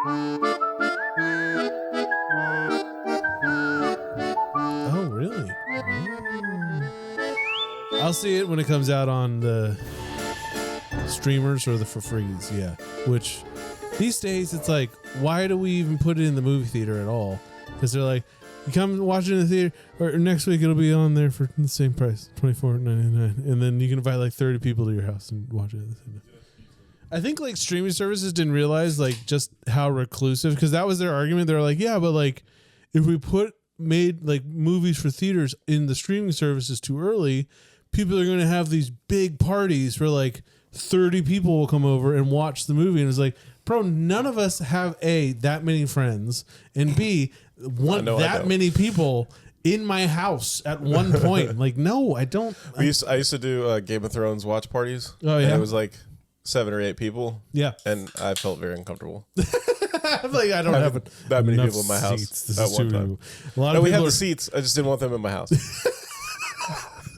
Oh, really? I'll see it when it comes out on the streamers or the for frees, yeah. Which these days it's like, why do we even put it in the movie theater at all? Because they're like, you come watch it in the theater, or next week it'll be on there for the same price, $24.99, and then you can invite like 30 people to your house and watch it. I think like streaming services didn't realize like just how reclusive, because that was their argument. They were like, yeah, but like if we made like movies for theaters in the streaming services too early, people are going to have these big parties where like 30 people will come over and watch the movie. And it's like, bro, none of us have A, that many friends, and B, many people in my house at one point. Like, no, I don't. I used to do Game of Thrones watch parties. Oh, yeah. And it was like 7 or 8 people. Yeah. And I felt very uncomfortable. Like, I don't have that many people in my house at one time. We have the seats. I just didn't want them in my house.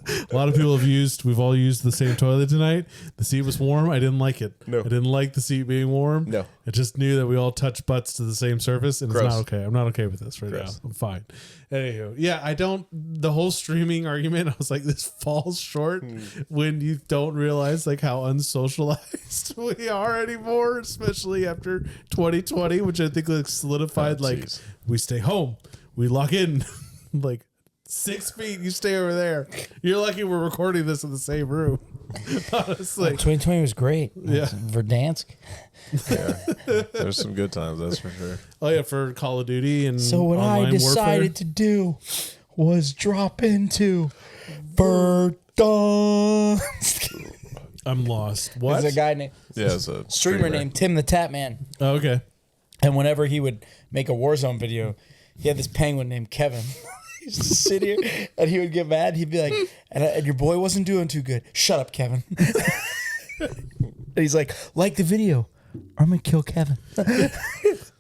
A lot of people we've all used the same toilet tonight. The seat was warm. I didn't like it. No. I didn't like the seat being warm. No. I just knew that we all touched butts to the same surface, and Gross. it's not okay. I'm not okay with this right now. I'm fine. Anywho, yeah, the whole streaming argument, I was like, this falls short when you don't realize like how unsocialized we are anymore, especially after 2020, which I think like solidified we stay home, we lock in, like 6 feet, you stay over there. You're lucky we're recording this in the same room. Honestly. 2020 was great. Yeah. Verdansk. Yeah. There's some good times, that's for sure. Oh, yeah, for Call of Duty and so what I decided to do was drop into Verdansk. I'm lost. What? There's a guy named it's a streamer named Tim the Tap Man. Oh, okay. And whenever he would make a Warzone video, he had this penguin named Kevin. He used to sit here and he would get mad. He'd be like, and your boy wasn't doing too good. Shut up, Kevin. And he's like the video. I'm going to kill Kevin. I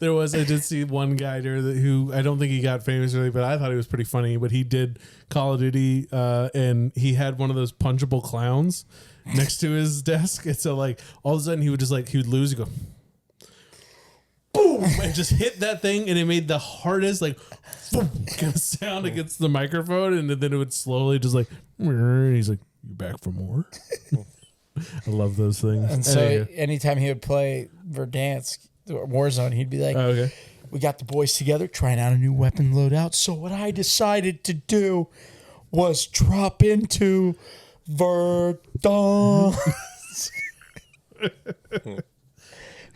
did see one guy there who I don't think he got famous really, but I thought he was pretty funny. But he did Call of Duty and he had one of those punchable clowns next to his desk. And so like all of a sudden he would lose and go, boom, and just hit that thing, and it made the hardest like boom, kind of sound against the microphone, and then it would slowly just like, and he's like, "You back for more?" I love those things. And so anytime he would play Verdansk or Warzone, he'd be like, oh, okay. We got the boys together trying out a new weapon loadout. So what I decided to do was drop into Verdansk.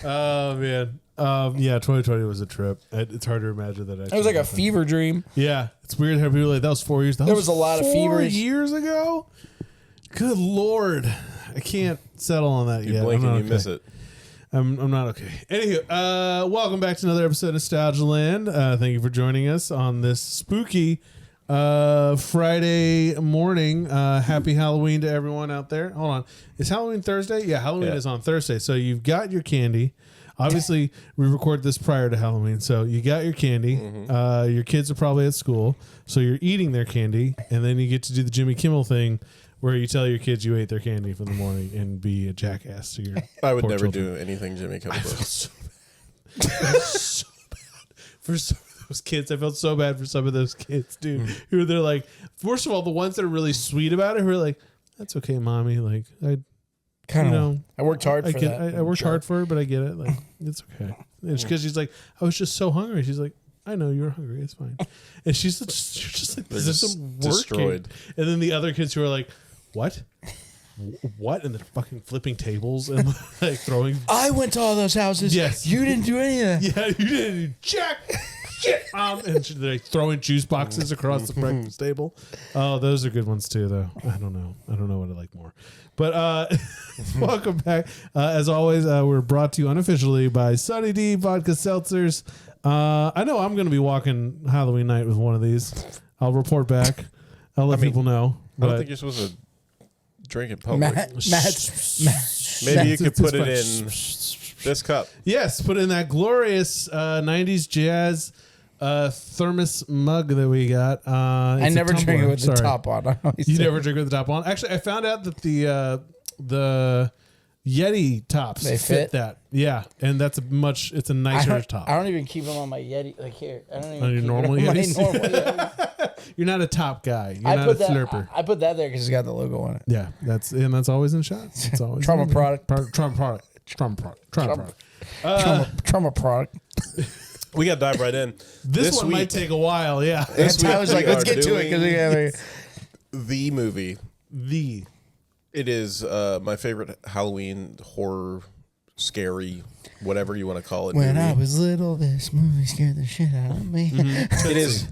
Oh man. Yeah, 2020 was a trip. It's hard to imagine that. It was like a fever dream. Yeah, it's weird how people are like, that was 4 years. There was a lot of fevers 4 years ago. Good Lord, I can't settle on that you yet. blink and you miss it. I'm not okay. Anywho, welcome back to another episode of Nostalgialand. Thank you for joining us on this spooky Friday morning. Happy Halloween to everyone out there. Hold on, is Halloween Thursday? Yeah, Halloween is on Thursday. So you've got your candy. Obviously, we record this prior to Halloween, so you got your candy. Mm-hmm. Your kids are probably at school, so you're eating their candy, and then you get to do the Jimmy Kimmel thing, where you tell your kids you ate their candy for the morning and be a jackass to your. I would never children. do anything Jimmy Kimmel does. So bad for some of those kids. I felt so bad for some of those kids, dude. Who they're like, first of all, the ones that are really sweet about it, who are like, "That's okay, mommy." Like I worked hard for that. I worked hard for it, but I get it. Like, it's okay. And it's because she's like, I was just so hungry. She's like, I know you were hungry. It's fine. And she's just like, They're this just isn't working. destroyed. And then the other kids who are like, what? And they're fucking flipping tables and like throwing. I went to all those houses. Yes. You didn't do any of that. Yeah, you didn't. Jack. Shit. And they're like throwing juice boxes across the breakfast table. Oh, those are good ones too, though. I don't know what I like more. But welcome back. As always, we're brought to you unofficially by Sunny D Vodka Seltzers. I know I'm going to be walking Halloween night with one of these. I'll report back. I'll let people know. I don't think you're supposed to drink in public. Maybe you could put it in this cup. Yes, put in that glorious 90s jazz thermos mug that we got. I never drink it with the top on. You never drink it with the top on? Actually, I found out that the Yeti tops They fit fit? that. Yeah, and it's a nicer top. I don't even keep them on my Yeti. Like here, I don't even On your keep normal it on my Yetis? normal Yeti. You're not a top guy. You're I not put a that. slurper. I put that there because it's got the logo on it. Yeah, that's always in shots. It's always Trauma in there. product. Trauma product. Trauma product. Trauma product. Trauma product. We got to dive right in. This one week, might take a while. Yeah. This week Tyler's like, we let's are get to it because we doing have the movie. The It is my favorite Halloween horror, scary, whatever you want to call it. When movie. I was little, this movie scared the shit out of me. It is.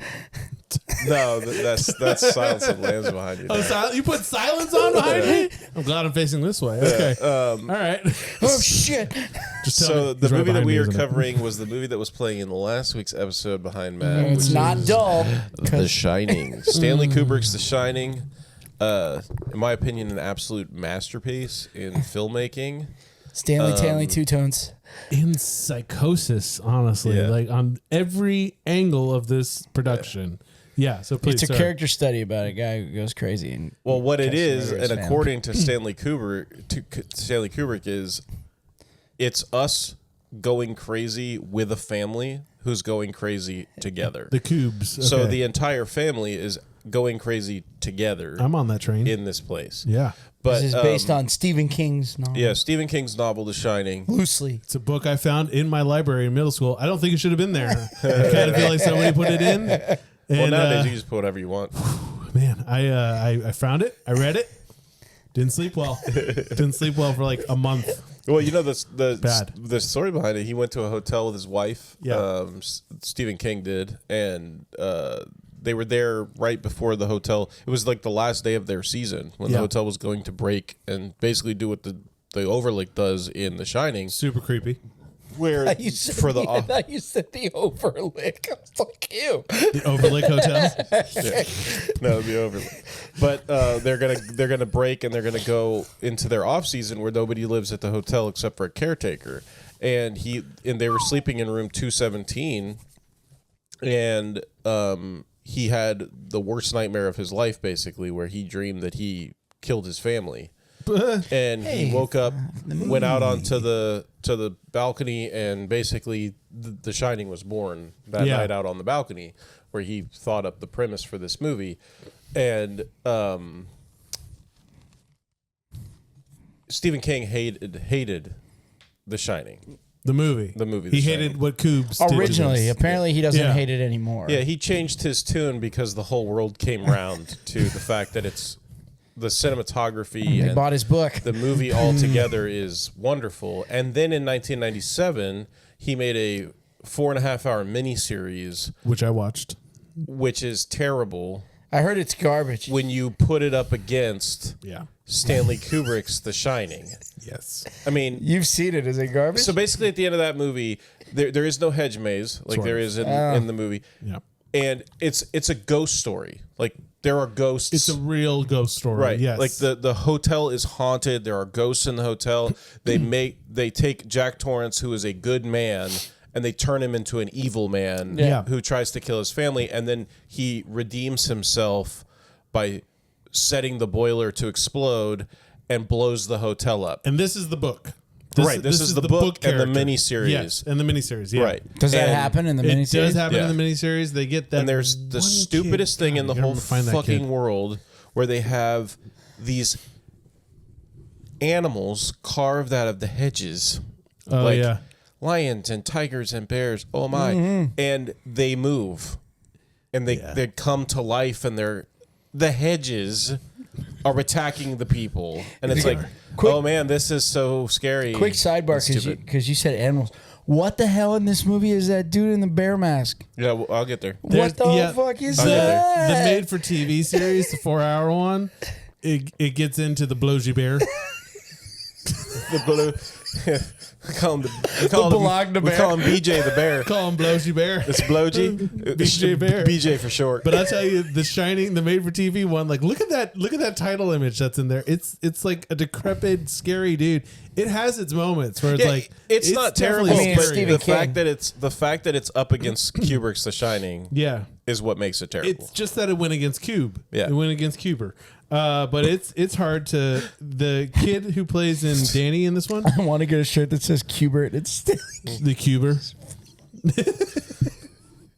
No, that's Silence of the Lambs behind you. Oh, you put silence on behind me? I'm glad I'm facing this way. Okay. All right. Oh shit! Just tell So me. the He's right movie that behind we me, are isn't it? covering was the movie that was playing in the last week's episode behind Matt. It's which not is dull. The Shining. Stanley Kubrick's The Shining. In my opinion, an absolute masterpiece in filmmaking. Stanley Two Tones. In psychosis, honestly, Yeah. like on every angle of this production. Yeah. So please. It's a sorry. character study about a guy who goes crazy. And Well, what it tries to is, murder and his family. according to Stanley Kubrick, is it's us going crazy with a family who's going crazy together. The Kubs. So Okay. the entire family is going crazy together I'm on that train. in this place. Yeah. But This is based on Stephen King's novel. yeah, Stephen King's novel The Shining. Loosely. It's a book I found in my library in middle school. I don't think it should have been there. I kind of feel like somebody put it in. And, Well, nowadays you just put whatever you want. man, I found it. I read it. Didn't sleep well. Didn't sleep well for like a month. Well, you know Bad. the story behind it. He went to a hotel with his wife. Yeah. Stephen King did, and they were there right before the hotel. It was like the last day of their season when the Yeah. hotel was going to break and basically do what the Overlook does in The Shining, Super creepy. where I thought you said the Overlook. I was like, ew. The Overlake Hotel. no, the Overlook. But they're gonna break and they're gonna go into their off season where nobody lives at the hotel except for a caretaker, and they were sleeping in room 217, and he had the worst nightmare of his life, basically, where he dreamed that he killed his family. And he woke up, went out onto the balcony, and basically the Shining was born that Yeah. night out on the balcony, where he thought up the premise for this movie. And Stephen King hated The Shining. The movie. The He Shining. hated what Kubs did to Originally, us. apparently he doesn't Yeah. hate it anymore. Yeah, he changed his tune because the whole world came round to the fact that it's the cinematography They and bought his book. the movie altogether is wonderful. And then in 1997, he made a 4.5-hour miniseries, Which I watched. which is terrible I heard it's garbage. when you put it up against Yeah. Stanley Kubrick's The Shining. Yes. I mean, You've seen it. Is it garbage? so basically at the end of that movie, there is no hedge maze like Sort there of. is in the movie. Yeah. And it's a ghost story. Like there are ghosts. It's a real ghost story. Right. Yes. Like the hotel is haunted. There are ghosts in the hotel. They take Jack Torrance, who is a good man, and they turn him into an evil man Yeah. who tries to kill his family, and then he redeems himself by setting the boiler to explode and blows the hotel up. And this is the book. Right, this is the book and the character. miniseries. Yes, and the miniseries. Yeah. Right. Does that And happen in the It miniseries? does happen Yeah. in the miniseries. They get that. And there's the one stupidest kid. thing God, in the you gotta whole find that fucking kid. world where they have these animals carved out of the hedges. Oh, yeah. Lions and tigers and bears. Oh my. And they move. And they come to life and the hedges are attacking the people. And it's like, oh man, this is so scary. Quick sidebar, Stupid. because you said animals. What the hell in this movie is that dude in the bear mask? Yeah, well, I'll get there. What the fuck is that? The made-for-TV series, the 4-hour one, it gets into the Blogy Bear. The blue. we call him Bologna we bear. call him BJ the bear. Call him Blogy Bear. It's Blowgy. BJ Bear. BJ for short. But I tell you, The Shining, the made-for-TV one, like look at that title image that's in there. It's like a decrepit, scary dude. It has its moments where it's yeah, like it's not terrible, definitely it's but scary. Stephen the King. fact that it's up against Kubrick's The Shining Yeah. is what makes it terrible. It's just that it went against Cube. Yeah. It went against Kuber. But it's hard to the kid who plays in Danny in this one. I want to get a shirt that says Kubert. It's Stanley. The Cuber.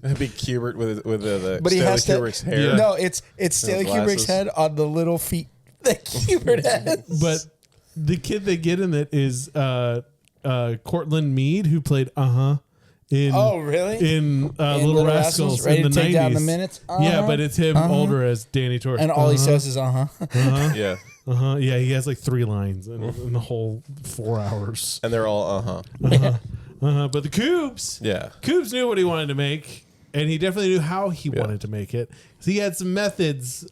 A big Kubrick with the But he Stanley has to. Kubrick's hair. No, it's Stanley Kubrick's glasses. head on the little feet that Kubert has. But the kid they get in it is Cortland Mead, who played in really? in Little Rascals Ready in to the take 90s. down the minutes. Yeah, but it's him older as Danny Torrance. And all he says is Yeah, Yeah, he has like 3 lines in the whole 4 hours. and they're all But the Kubs, Yeah. Kubs knew what he wanted to make, and he definitely knew how he wanted to make it. So he had some methods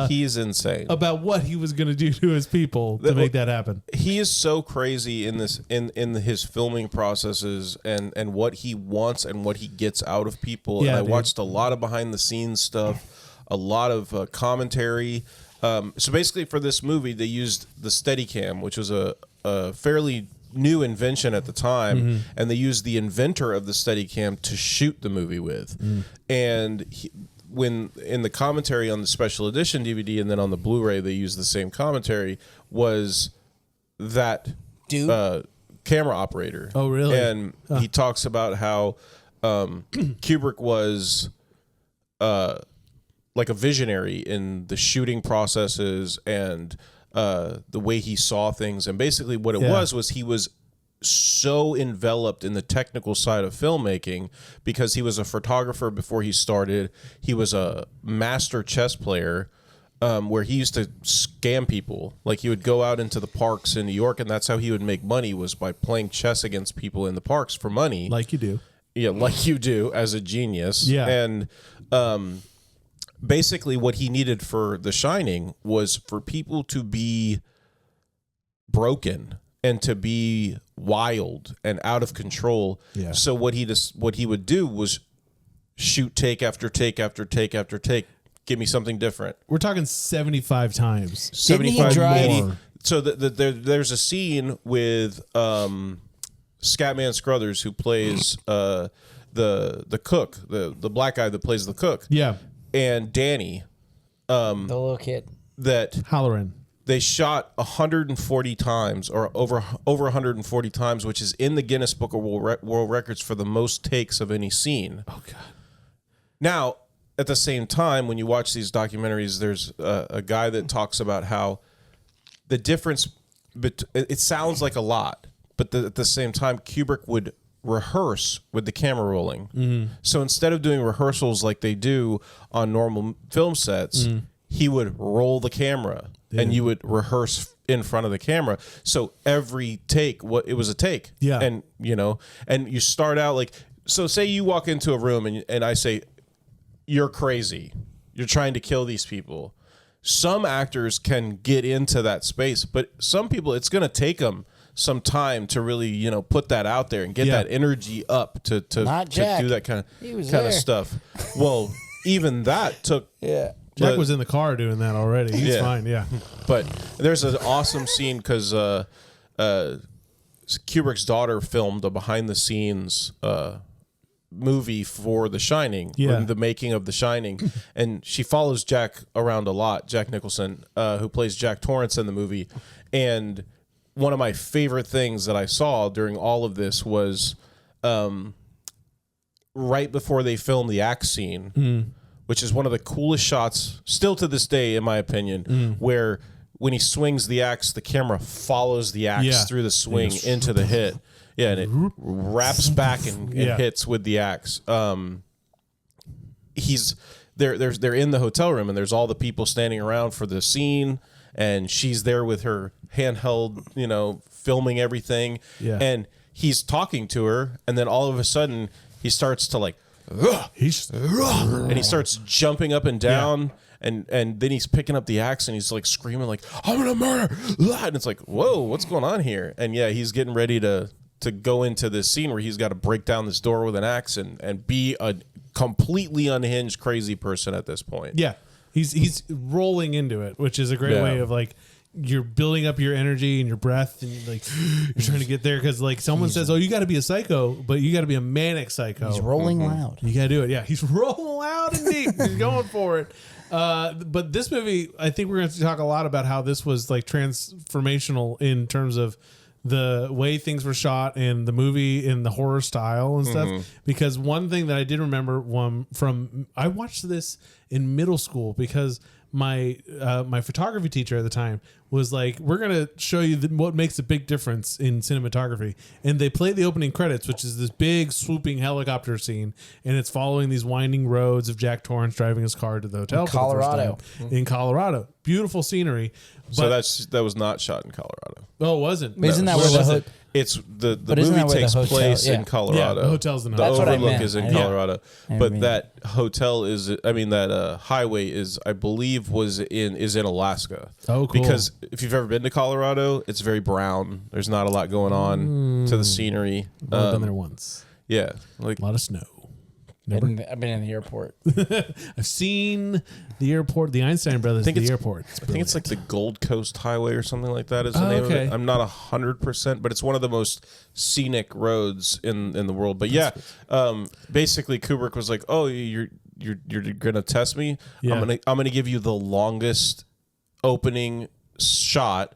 He's insane. about what he was going to do to his people to make that happen. He is so crazy in this in his filming processes and what he wants and what he gets out of people. Yeah, and I dude. watched a lot of behind the scenes stuff, a lot of commentary. So basically, for this movie, they used the Steadicam, which was a fairly new invention at the time, and they used the inventor of the Steadicam to shoot the movie with. And when in the commentary on the special edition DVD and then on the Blu-ray, they used the same commentary, was that Dude. camera operator. Oh, really? And he talks about how Kubrick was like a visionary in the shooting processes and the way he saw things. And basically what it was he was so enveloped in the technical side of filmmaking because he was a photographer before he started. He was a master chess player where he used to scam people. Like he would go out into the parks in New York, and that's how he would make money, was by playing chess against people in the parks for money. Like you do. Yeah, like you do as a genius. Yeah. And basically what he needed for The Shining was for people to be broken and to be wild and out of control. Yeah. So what he would do was shoot take after take after take after take. Give me something different. We're talking 75 times. Didn't he 75, drive- 80. So there's a scene with Scatman Scruthers, who plays the cook, the black guy that plays the cook. Yeah. And Danny, The little kid. that Halloran. they shot 140 times or over 140 times, which is in the Guinness Book of World Records for the most takes of any scene. Oh, God. Now, at the same time, when you watch these documentaries, there's a guy that talks about how the difference, it sounds like a lot, but at the same time, Kubrick would rehearse with the camera rolling. So instead of doing rehearsals like they do on normal film sets, he would roll the camera and you would rehearse in front of the camera. So every take, it was a take. Yeah. And, and you start out like, so say you walk into a room and I say, you're crazy. You're trying to kill these people. Some actors can get into that space, but some people, it's going to take them some time to really, put that out there and get that energy up to Not to Jack. do that kind was of there. stuff. Well, even that took. Yeah. Jack but- was in the car doing that already. He's Yeah. fine. Yeah. But there's an awesome scene because Kubrick's daughter filmed a behind the scenes movie for The Shining, the making of The Shining, and she follows Jack around a lot, Jack Nicholson, who plays Jack Torrance in the movie. And one of my favorite things that I saw during all of this was right before they filmed the axe scene, which is one of the coolest shots still to this day, in my opinion, where when he swings the axe, the camera follows the axe through the swing into the hit. Yeah, and it wraps back and hits with the axe. They're in the hotel room, and there's all the people standing around for the scene, and she's there with her handheld, filming everything. Yeah. And he's talking to her, and then all of a sudden he starts to like, and he starts jumping up and down. And then he's picking up the axe and he's like screaming like, I'm gonna murder. And it's like, whoa, what's going on here? And yeah, he's getting ready to go into this scene where he's got to break down this door with an axe and be a completely unhinged crazy person at this point. Yeah. He's rolling into it, which is a great way of like you're building up your energy and your breath, and like you're trying to get there because like someone says, "Oh, you got to be a psycho, but you got to be a manic psycho." He's rolling loud. You got to do it. Yeah, he's rolling loud and deep. He's going for it. But this movie, I think we're going to talk a lot about how this was like transformational in terms of the way things were shot and the movie in the horror style and stuff. Because one thing that I did remember from I watched this in middle school because my photography teacher at the time was like, we're going to show you what makes a big difference in cinematography. And they played the opening credits, which is this big swooping helicopter scene. And it's following these winding roads of Jack Torrance driving his car to the hotel In for the first Colorado. time. In Colorado. Beautiful scenery. But, So that was not shot in Colorado. oh, it wasn't. Isn't that Where where was the it? It's the But isn't movie that where the takes hotel- place yeah. in Colorado. Yeah, the hotel's in the Colorado. That's what I overlook meant. is in Yeah. Colorado, I but mean- that hotel is. I mean that highway is. I believe is in Alaska. Oh, cool. Because if you've ever been to Colorado, it's very brown. There's not a lot going on to the scenery. I've been there once. Yeah, like A lot of snow. I've been in the airport. I've seen the airport, the Einstein Brothers, think the it's- airport. I think it's like the Gold Coast Highway or something like that is the name of okay. it. I'm not 100%, but it's one of the most scenic roads in the world. But yeah, basically Kubrick was like, "Oh, you're gonna test me? Yeah. I'm gonna give you the longest opening shot,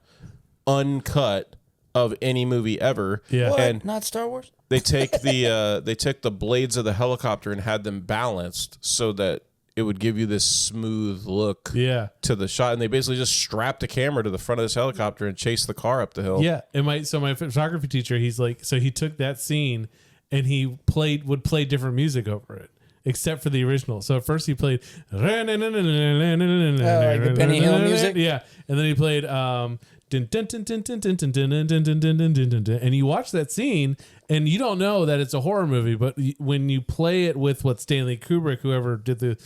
uncut, of any movie ever." Yeah. What? And Not Star Wars? they take the blades of the helicopter and had them balanced so that it would give you this smooth look Yeah. to the shot, and they basically just strapped a camera to the front of this helicopter and chased the car up the hill. Yeah. And my photography teacher, he's like, so he took that scene and he would play different music over it. Except for the original. So at first he played like the Benny Hill music? Yeah. And then he played and you watch that scene and you don't know that it's a horror movie, but when you play it with what Stanley Kubrick, whoever did the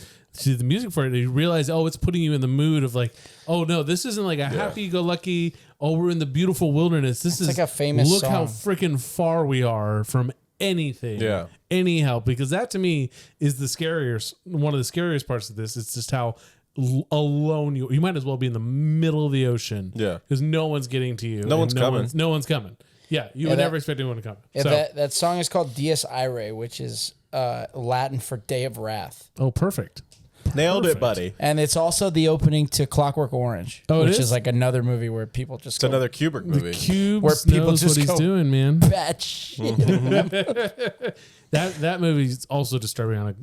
music for it, you realize, oh, it's putting you in the mood of like, oh no, this isn't like a happy-go-lucky, oh, we're in the beautiful wilderness. This is like a famous look how song. freaking far we are from anything, Yeah. any help, because that to me is one of the scariest parts of this. It's just how alone you might as well be in the middle of the ocean. Yeah. Because no one's getting to you. No one's coming. No one's coming. Yeah. You would that- never expect anyone to come. Yeah, So, that song is called Dies Irae, which is Latin for Day of Wrath. oh, perfect. Nailed Perfect. it, buddy. And it's also the opening to Clockwork Orange, Oh, it which is? is like another movie where people just It's go another Kubrick movie. Cubes Where people knows just what he's go- doing, man. batshit. That movie is also disturbing.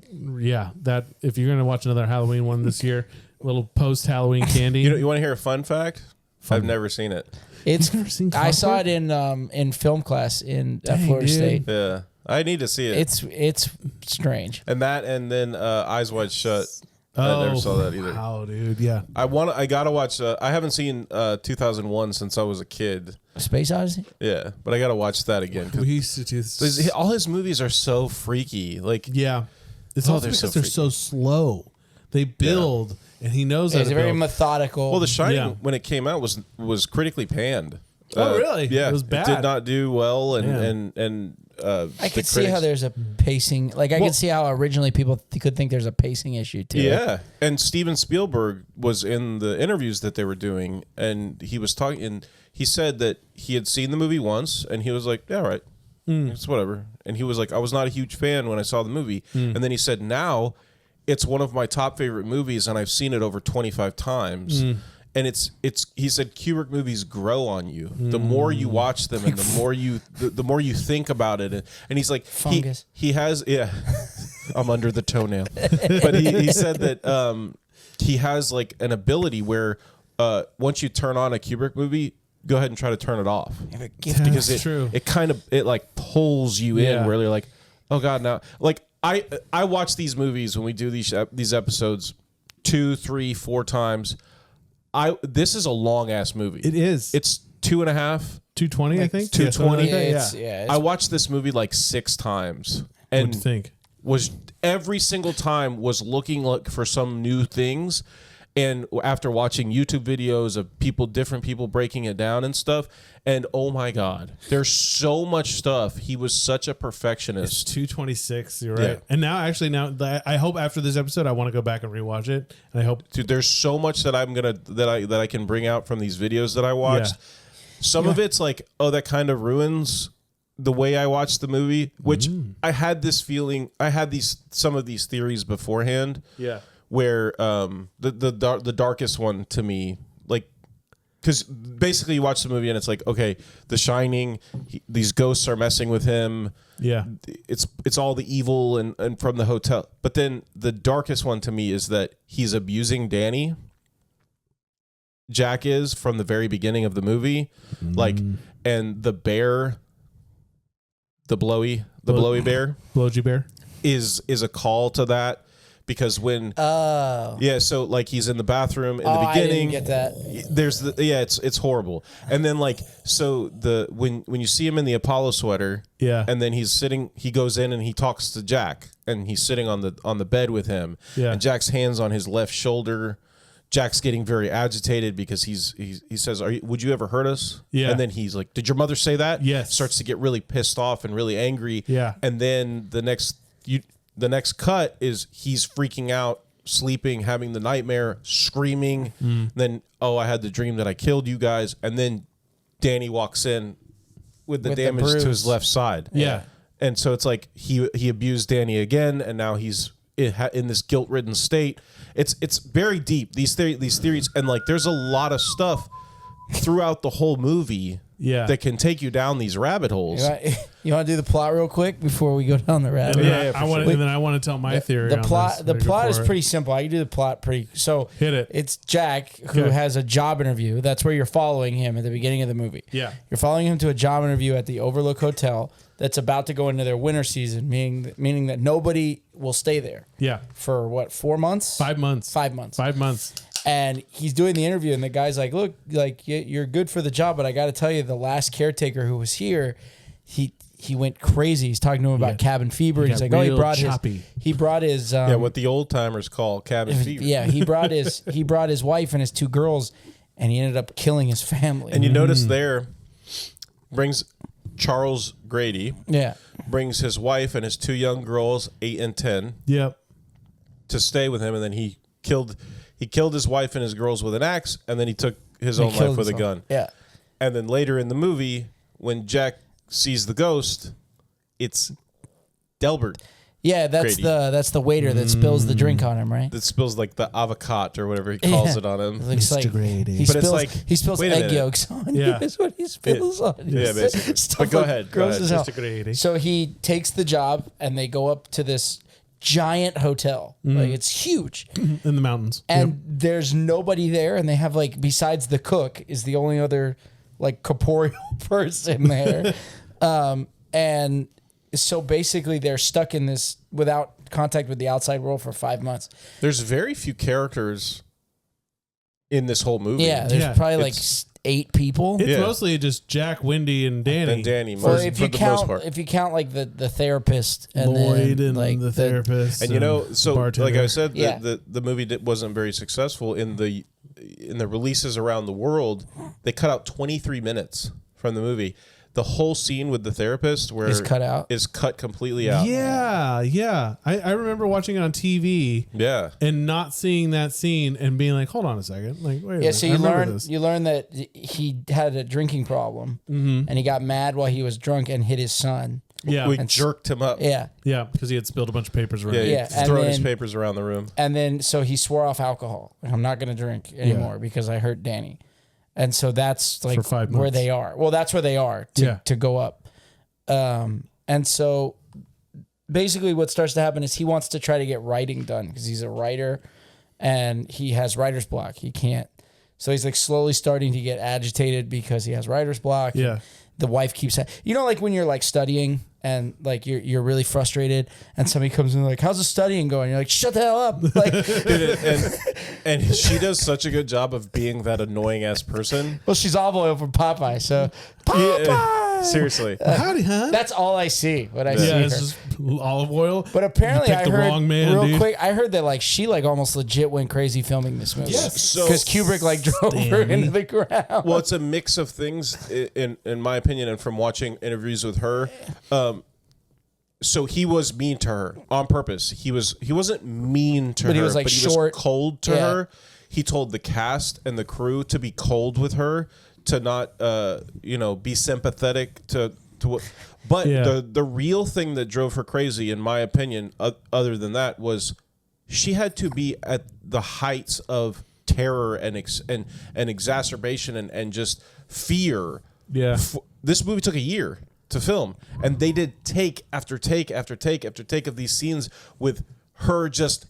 That if you're gonna watch another Halloween one this year, a little post Halloween candy. You want to hear a fun fact? I've never seen it. It's never seen I saw Clockwork? it in film class at Dang, Florida dude. State. Yeah, I need to see it. It's strange. and then Eyes Wide Shut. I never saw that either. Wow, dude. Yeah. I gotta watch. I haven't seen 2001 since I was a kid. Space Odyssey. Yeah, but I gotta watch that again. 'Cause We used to do this. all his movies are so freaky. Like, Yeah. It's Oh, also they're so because they're so slow. They build, and he knows how It's to very build. methodical. well, The Shining Yeah. when it came out was critically panned. Oh, really? Yeah, It was bad. did not do well, and Yeah. and I the could see how critics- there's a pacing. Like I Well- could see how originally people could think there's a pacing issue too. Yeah, and Steven Spielberg was in the interviews that they were doing, and he was talking, and he said that he had seen the movie once, and he was like, "Yeah, all right, it's whatever." And he was like, "I was not a huge fan when I saw the movie," and then he said, "Now, it's one of my top favorite movies, and I've seen it over 25 times." And it's he said Kubrick movies grow on you. The more you watch them, and the more you think about it, and he's like Fungus. He has I'm under the toenail, but he said that he has like an ability where once you turn on a Kubrick movie, go ahead and try to turn it off Have a gift. because That's true. it kind of like pulls you Yeah. in where you're like, oh god, now like I watch these movies when we do these episodes 2, 3, 4 times. This is a long ass movie. It is. It's 2.5. 220, I think. 220? Yeah, I watched this movie like 6 times, What'd and you think? was every single time was looking for some new things, And after watching YouTube videos of different people breaking it down and stuff, and oh my God, there's so much stuff. He was such a It's perfectionist. 226. You're right. Yeah. And now, I hope after this episode, I want to go back and rewatch it. And I hope, Dude, there's so much that I can bring out from these videos that I watched. Yeah. Some of it's like, oh, that kind of ruins the way I watched the movie, which I had this feeling. I had some of these theories beforehand. yeah. Where the darkest one to me, like, because basically you watch the movie and it's like, okay, The Shining, these ghosts are messing with him. Yeah. It's all the evil and from the hotel. But then the darkest one to me is that he's abusing Danny. Jack is from the very beginning of the movie, like, and the bear, the blowy bear, Blowy bear. is a call to that. Because when so like he's in the bathroom in the beginning, I didn't get that. There's it's horrible. And then like so when you see him in the Apollo sweater, and then he goes in and he talks to Jack, and he's sitting on the bed with him, and Jack's hands on his left shoulder. Jack's getting very agitated because he says, would you ever hurt us? Yeah. And then he's like, did your mother say that? Yes. Starts to get really pissed off and really angry. Yeah. And then the next cut is he's freaking out, sleeping, having the nightmare, screaming. Then, I had the dream that I killed you guys. And then Danny walks in with the damage to his left side. Yeah. And so it's like he abused Danny again, and now he's in this guilt-ridden state. It's very deep, these theories. And like there's a lot of stuff throughout the whole movie that can take you down these rabbit holes. You want to do the plot real quick before we go down the rabbit hole? And then I want to tell my theory. The on plot. this The right plot is before. pretty simple. I can do the plot pretty. So Hit it. It's Jack who has a job interview. That's where you're following him at the beginning of the movie. Yeah. You're following him to a job interview at the Overlook Hotel that's about to go into their winter season, meaning that nobody will stay there. Yeah. For what? 4 months? 5 months. 5 months. 5 months. And he's doing the interview, and the guy's like, look, like you're good for the job, but I got to tell you, the last caretaker who was here, he went crazy. He's talking to him about cabin fever. He's like, he brought his what the old timers call cabin fever. Yeah, he brought his wife and his 2 girls, and he ended up killing his family. And you notice there brings Charles Grady. Yeah. Brings his wife and his 2 young girls, 8 and 10. Yep. To stay with him, and then he killed his wife and his girls with an axe, and then he took his own life with a gun. Yeah. And then later in the movie, when Jack sees the ghost, it's Delbert. Yeah, that's Grady. the waiter that spills the drink on him, right? That spills like the avocado or whatever he calls it on him. It looks like Grady. he But it's spills, like, he spills wait a egg minute. yolks on you. Yeah. That's what he spills on you. Yeah, basically. Stuff But go like ahead. gross as hell. Mr. Grady. So he takes the job, and they go up to this giant hotel. Like, it's huge. In the mountains. And there's nobody there, and they have, like, besides the cook is the only other, like, corporeal person there. And so basically they're stuck in this without contact with the outside world for 5 months. There's very few characters in this whole movie. Yeah, there's probably like 8 people. It's mostly just Jack, Wendy, and Danny. And Danny, Well, most, for the most part. if you count like the therapist and Lloyd then, and like the therapist. And you know, so bartender. like I said, Yeah. the movie wasn't very successful in the releases around the world. They cut out 23 minutes from the movie. The whole scene with the therapist where Is cut out? is cut completely out. Yeah. I remember watching it on TV. Yeah. And not seeing that scene and being like, hold on a second. Like, wait a minute. So I remember this. you learn that he had a drinking problem, and he got mad while he was drunk and hit his son. Yeah. We jerked him up. Yeah. Yeah, because he had spilled a bunch of papers around. Yeah, and throwing his then- papers around the room. And then so he swore off alcohol. I'm not going to drink anymore because I hurt Danny. And so that's like For 5 where months. they are. Well, that's where they are to go up. And so basically what starts to happen is he wants to try to get writing done because he's a writer and he has writer's block. He can't. So he's like slowly starting to get agitated because he has writer's block. Yeah. The wife keeps, like when you're like studying and like you're really frustrated and somebody comes in like, how's the studying going? You're like, shut the hell up. Like, and she does such a good job of being that annoying ass person. well, she's olive oil from Popeye. So Popeye. Seriously. Howdy, huh? That's all I see when I see Yeah, her. it's just olive oil. But apparently, You I picked the heard wrong man, real dude. quick. I heard that like she like almost legit went crazy filming this movie. Yes. So- because Kubrick like drove her Stanley. into the ground. Well, it's a mix of things, in my opinion, and from watching interviews with her. So he was mean to her on purpose. He wasn't mean to her, But he was, like, but he short. was cold to Yeah. her. He told the cast and the crew to be cold with her, to not be sympathetic to what. But Yeah. the real thing that drove her crazy, in my opinion, other than that, was she had to be at the heights of terror and exacerbation and just fear. Yeah. This movie took a year to film, and they did take after take after take after take of these scenes with her just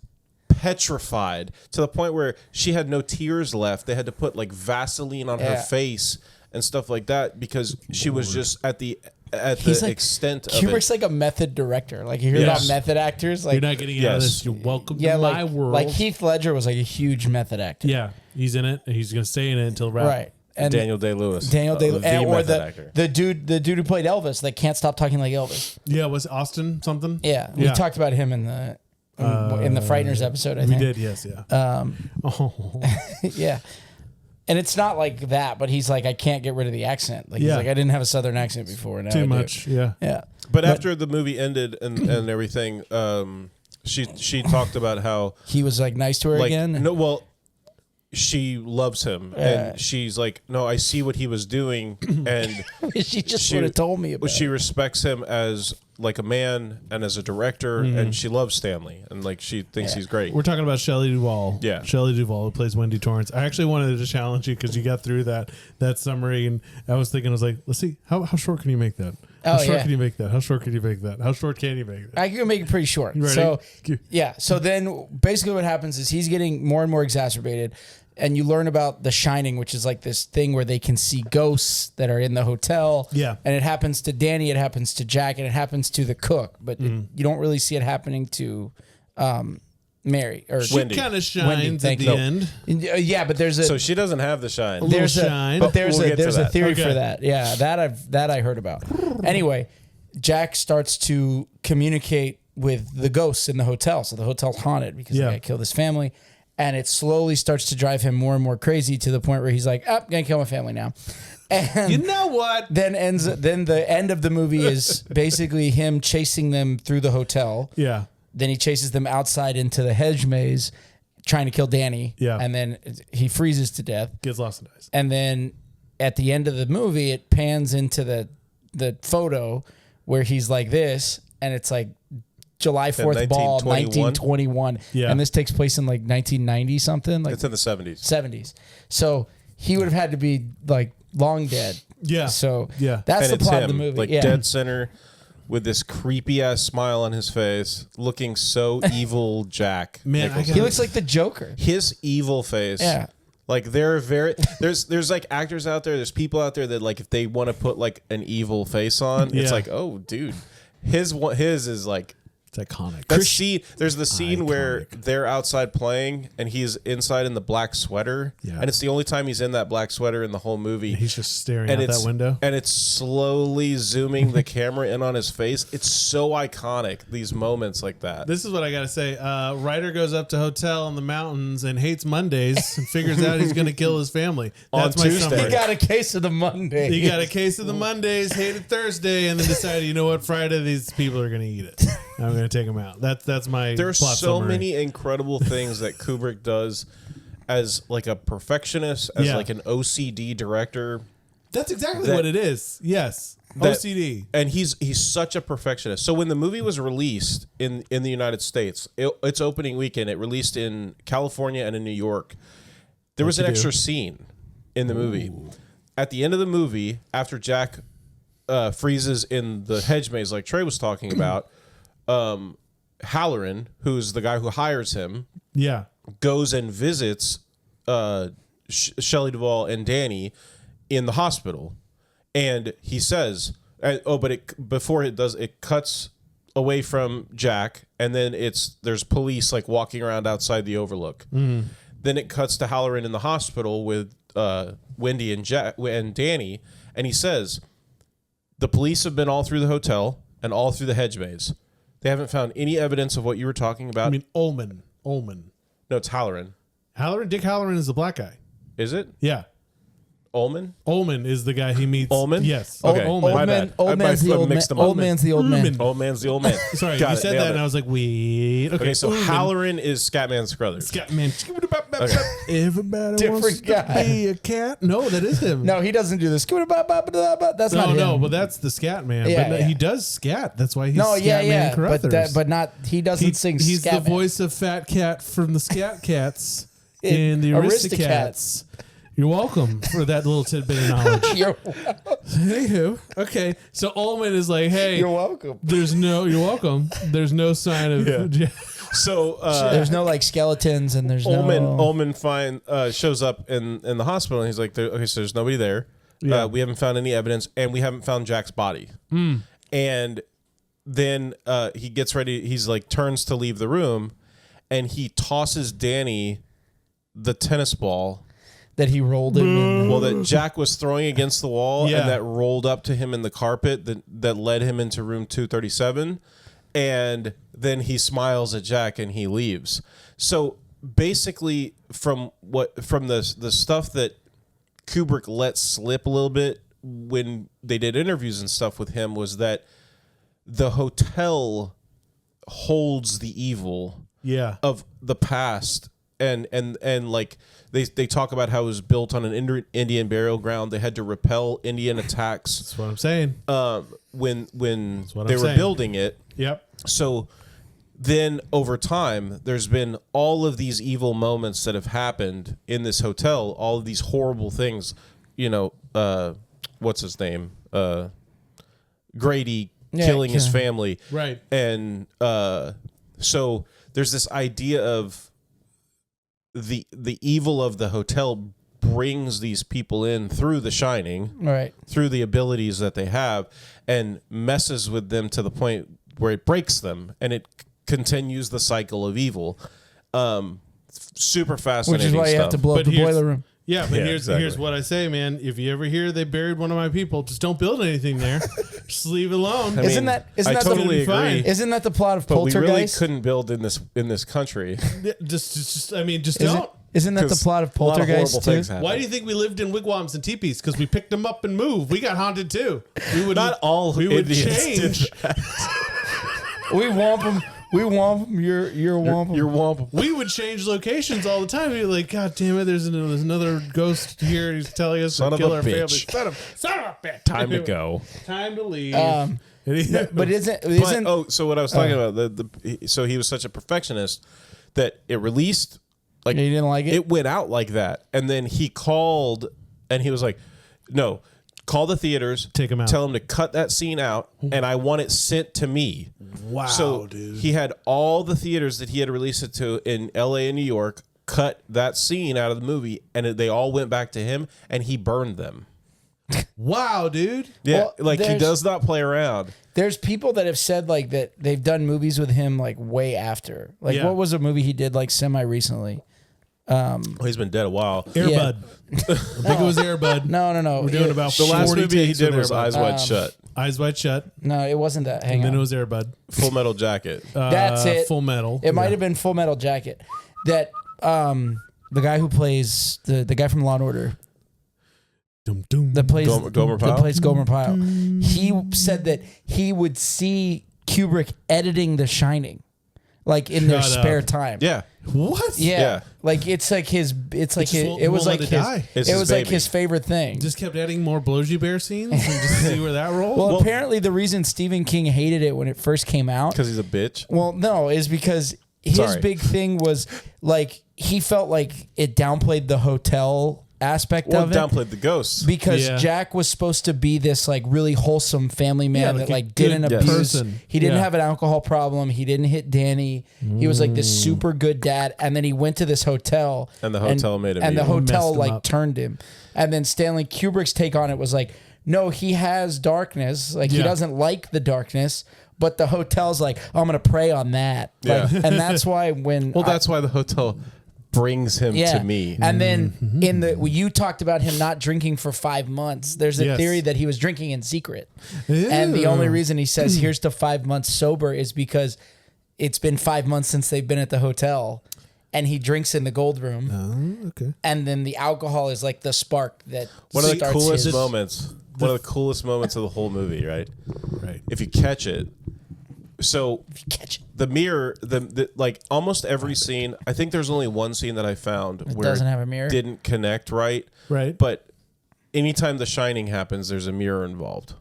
petrified to the point where she had no tears left. They had to put like Vaseline on her face and stuff like that because she was just at the extent of Kubrick's it. like a method director. Like you hear Yes. about method actors, like You're not getting out of this. You're welcome to my world. Like Heath Ledger was like a huge method actor. Yeah, he's in it, and he's gonna stay in it until rap. Right. And Daniel Day-Lewis. and, or method actor. the dude who played Elvis that can't stop talking like Elvis. Yeah, was Austin something? Yeah, we talked about him in the Frighteners episode. I We think did, yes, yeah. Oh, yeah. And it's not like that, but he's like, I can't get rid of the accent. Like he's Yeah. like, I didn't have a Southern accent before. Now I too do. much. Yeah. Yeah. But after the movie ended and everything, she talked about how He was like nice to her again. she loves him, and she's like, no, I see what he was doing, and she just would have told me about she it. respects him as like a man and as a director, and she loves Stanley, and like she thinks he's great. We're talking about Shelley Duvall. Yeah. Shelley Duvall, who plays Wendy Torrance. I actually wanted to challenge you because you got through that summary, and I was thinking, I was like, let's see, how short can you make that? How short can you make that? How short can you make that? How short can you make that? I can make it pretty short. You ready? So yeah. So then basically what happens is he's getting more and more exacerbated. And you learn about The Shining, which is like this thing where they can see ghosts that are in the hotel. Yeah. And it happens to Danny, it happens to Jack, and it happens to the cook. But you don't really see it happening to Mary or She Wendy. kind of Wendy, shines at thank the you. end. Yeah, but there's a So she doesn't have the shine. there's a shine. but there's We'll a get to there's a that. theory Okay. for that. Yeah, that I heard about. Anyway, Jack starts to communicate with the ghosts in the hotel. So the hotel's haunted because the guy killed his family. And it slowly starts to drive him more and more crazy to the point where he's like, "Oh, gonna kill my family now." And You know what? then the end of the movie is basically him chasing them through the hotel. Yeah. Then he chases them outside into the hedge maze, trying to kill Danny. Yeah. And then he freezes to death. Gets lost and dies. And then at the end of the movie, it pans into the photo where he's like this, and it's like July 4th ball, 1921. Yeah. And this takes place in like 1990 something, like It's in the 70s. 70s. So he would have had to be like long dead. Yeah. So Yeah. that's And the it's plot him, of the movie. like yeah. dead center with this creepy ass smile on his face, looking so evil. Jack, Man, Nicholson. He looks like the Joker. His evil face. Yeah. Like there's like actors out there, there's people out there that like if they want to put like an evil face on, Yeah. it's like, oh dude. His is like It's iconic. there's the scene where they're outside playing and he's inside in the black sweater. Yeah. And it's the only time he's in that black sweater in the whole movie. He's just staring and out that window. And it's slowly zooming the camera in on his face. It's so iconic, these moments like that. This is what I gotta say. Ryder goes up to hotel in the mountains and hates Mondays and figures out he's gonna kill his family. That's On my Tuesday. summary. He got a case of the Monday. He got a case of the Mondays, hated Thursday, and then decided, you know what, Friday these people are gonna eat it. I'm gonna take them out. That's my There's plot so summary. many incredible things that Kubrick does as like a perfectionist, as Yeah. like an OCD director. That's exactly that- what it is. Yes, that- OCD. And he's such a perfectionist. So when the movie was released in the United States, its opening weekend, it released in California and in New York. There was an extra scene in the movie. At the end of the movie, after Jack freezes in the hedge maze like Trey was talking about, Halloran, who's the guy who hires him, Yeah, goes and visits Shelley Duvall and Danny in the hospital, and he says, before it does, it cuts away from Jack, and then there's police like walking around outside the Overlook. Then it cuts to Halloran in the hospital with Wendy and Jack and Danny, and he says, The police have been all through the hotel and all through the hedge maze. They haven't found any evidence of what you were talking about. I mean, Ullman. No, it's Halloran. Dick Halloran is the black guy. Is it? Yeah. Ullman? Ullman is the guy he meets. Ullman? Yes. Okay. Ullman. My bad. Old man's the old man. Old man's the old man. Old man's the old man. Sorry, Got you it, said nailed that, it. and I was like, wait. Okay, So Ullman. Halloran is Scatman Scruthers. Scatman. Okay. Everybody Different wants guy. to be a cat. No, that is him. No, he doesn't do this. That's not him. No, but that's the scat man. Yeah, but yeah. he does scat. That's why he's No, Scatman yeah. Crothers. But not. He doesn't sing. He's the Scatman. voice of Fat Cat from the Scat Cats In in the Aristocats. Aristocats. You're welcome for that little tidbit of knowledge. You're Anywho, okay. So Ullman is like, hey, You're welcome. You're welcome. There's no sign of. Yeah. So there's no like skeletons and there's no. Ullman shows up in the hospital and he's like, okay, so there's nobody there. Yeah. We haven't found any evidence and we haven't found Jack's body. And then he gets ready. He's like turns to leave the room and he tosses Danny the tennis ball. That he rolled him in. Well, that Jack was throwing against the wall Yeah. and that rolled up to him in the carpet that led him into room 237. And then he smiles at Jack and he leaves. So basically from the stuff that Kubrick let slip a little bit when they did interviews and stuff with him was that the hotel holds the evil Yeah. of the past and like they talk about how it was built on an Indian burial ground. They had to repel Indian attacks That's what I'm saying. when what they I'm were saying. building it. Yep. So then over time, there's been all of these evil moments that have happened in this hotel, all of these horrible things, what's his name? Grady killing his family. Right. And so there's this idea of the evil of the hotel brings these people in through The Shining, Right. through the abilities that they have, and messes with them to the point where it breaks them, and it continues the cycle of evil. Super fascinating Which is why you have to stuff. blow up the here's- boiler room. Yeah, but Yeah, here's exactly. what I say, man. If you ever hear they buried one of my people, just don't build anything there. Just leave it alone. I mean, Isn't that I the totally fine. agree. Isn't that the plot of But we really Poltergeist? couldn't build in this country. just don't. Isn't that the 'Cause plot of a lot of Poltergeist horrible too? things happen. Why do you think we lived in wigwams and teepees? Because we picked them up and moved. We got haunted too. We would Not all We would Indians did change. We womp them. We womp them. You're womp them. You're womp. We would change locations all the time. We'd be like, God damn it! There's another ghost here. He's telling us Son to of kill a our bitch. family. Son of a bitch! Time to go. Time to leave. But isn't So what I was talking about, so he was such a perfectionist that it released, like you didn't like it? It went out like that, and then he called, and he was like, "No, call the theaters, Take 'em out. tell them to cut that scene out, and I want it sent to me." Wow, So dude. he had all the theaters that he had released it to in L.A. and New York cut that scene out of the movie, and they all went back to him, and he burned them. Wow, dude. Yeah, Well, like he there's- does not play around. There's people that have said like that they've done movies with him like way after. Like Yeah. what was a movie he did like semi recently? Well, he's been dead a while. Airbud. I think it was Airbud. No. We're doing about The last 40 movie he takes did with was Airbud. Eyes Wide Shut. Eyes Wide Shut. No, it wasn't that. Hang And then on. it was Airbud. Full Metal Jacket. That's it. Full Metal. It might have been Full Metal Jacket. That the guy who plays the guy from Law and Order Dum, dum. that plays Gomer that Pyle? plays Gomer Pyle. He said that he would see Kubrick editing The Shining, like in their Shut spare up. time. Yeah. What? Yeah. Yeah. Like it's like his. It's like just his, won't- it was won't like let it his. die. It's It his was like baby. his favorite thing. Just kept adding more Blowsy Bear scenes and just see where that rolled. Well, apparently the reason Stephen King hated it when it first came out. Because he's a bitch. Well, no, is because his Sorry. big thing was like he felt like it downplayed the hotel aspect Well, of it. downplayed the ghosts. Because Yeah. Jack was supposed to be this like really wholesome family man Yeah, that like a like didn't good abuse. person. He didn't Yeah. have an alcohol problem. He didn't hit Danny. He was like this super good dad. And then he went to this hotel, And the hotel made him And the evil. hotel Messed him like up. turned him. And then Stanley Kubrick's take on it was like, no, he has darkness. Like he Yeah. doesn't like the darkness. But the hotel's like, oh, I'm gonna prey on that. Like, Yeah. and that's why when Well, that's why the hotel brings him to me. And then you talked about him not drinking for 5 months. There's a theory that he was drinking in secret. Ew. And the only reason he says here's to 5 months sober is because it's been 5 months since they've been at the hotel, and he drinks in the gold room. Oh, okay. And then the alcohol is like the spark that One of the starts coolest his- moments. One of the coolest moments of the whole movie, right? Right. If you catch it. So Catch it. the mirror, the like almost every scene. I think there's only one scene that I found where doesn't have a mirror? didn't connect right. Right. But anytime The Shining happens, there's a mirror involved.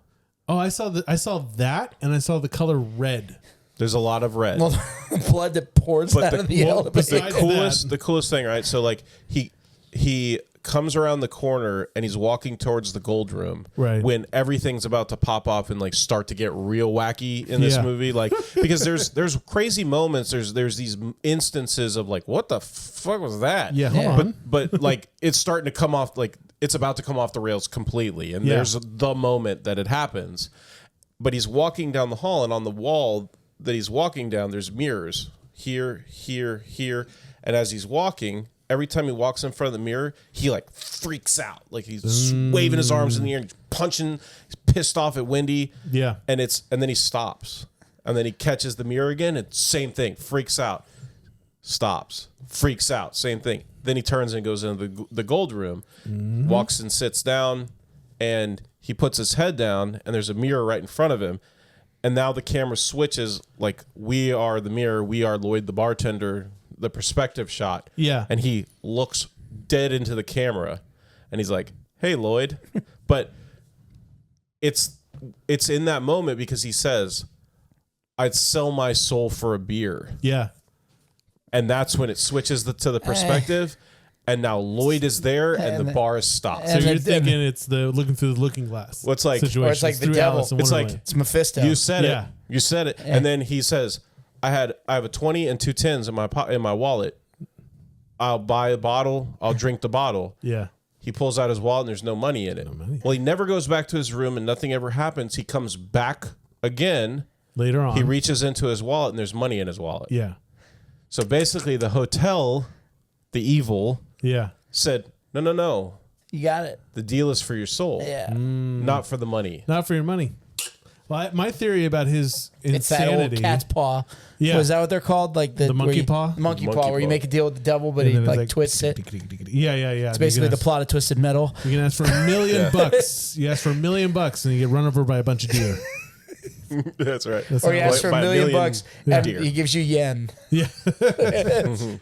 Oh, I saw that, and I saw the color red. There's a lot of red. Well, the blood that pours out of the elevator. besides The coolest thing, right? So like he comes around the corner and he's walking towards the gold room, Right. when everything's about to pop off and like start to get real wacky in this Yeah. movie, like because there's crazy moments, there's these instances of like, what the fuck was that? Yeah, hold on. But like it's starting to come off, like it's about to come off the rails completely, and Yeah. there's the moment that it happens. But he's walking down the hall, and on the wall that he's walking down, there's mirrors here, here, here, and as he's walking, every time he walks in front of the mirror, he like freaks out. Like he's waving his arms in the air, punching, he's pissed off at Wendy. Yeah. And then he stops. And then he catches the mirror again, and same thing, freaks out. Stops. Freaks out, same thing. Then he turns and goes into the gold room, walks and sits down, and he puts his head down, and there's a mirror right in front of him. And now the camera switches, like we are the mirror, we are Lloyd the bartender, the perspective shot. Yeah. And he looks dead into the camera, and he's like, "Hey, Lloyd." But it's in that moment because he says, "I'd sell my soul for a beer." Yeah. And that's when it switches to the perspective. And now Lloyd is there, and the bar is stopped. So And you're then- thinking it's the looking through the looking glass. What's like- situation. Or it's like the through devil. Alice in It's like- Wonderland. It's Mephisto. You said Yeah. it. You said it. And then he says, I have a 20 and 2 10s in my wallet. I'll buy a bottle. I'll drink the bottle." Yeah. He pulls out his wallet, and there's no money in it. money. Well, he never goes back to his room, and nothing ever happens. He comes back again. Later on. He reaches into his wallet, and there's money in his wallet. Yeah. So basically, the hotel, the evil, Yeah. said, no. You got it. The deal is for your soul, Yeah. not for the money. Not for your money. Well, my theory about his It's that old insanity. cat's paw. Yeah. Was that what they're called? Like the monkey where you- paw? Monkey Monkey paw, where you paw. make a deal with the devil, but and he then it's like twists it. Yeah. It's basically the plot of Twisted Metal. You can ask for $1 million bucks. You ask for $1 million bucks, and you get run over by a bunch of deer. That's right. Or you ask for By $1 million bucks, and deer. he gives you yen. Yeah.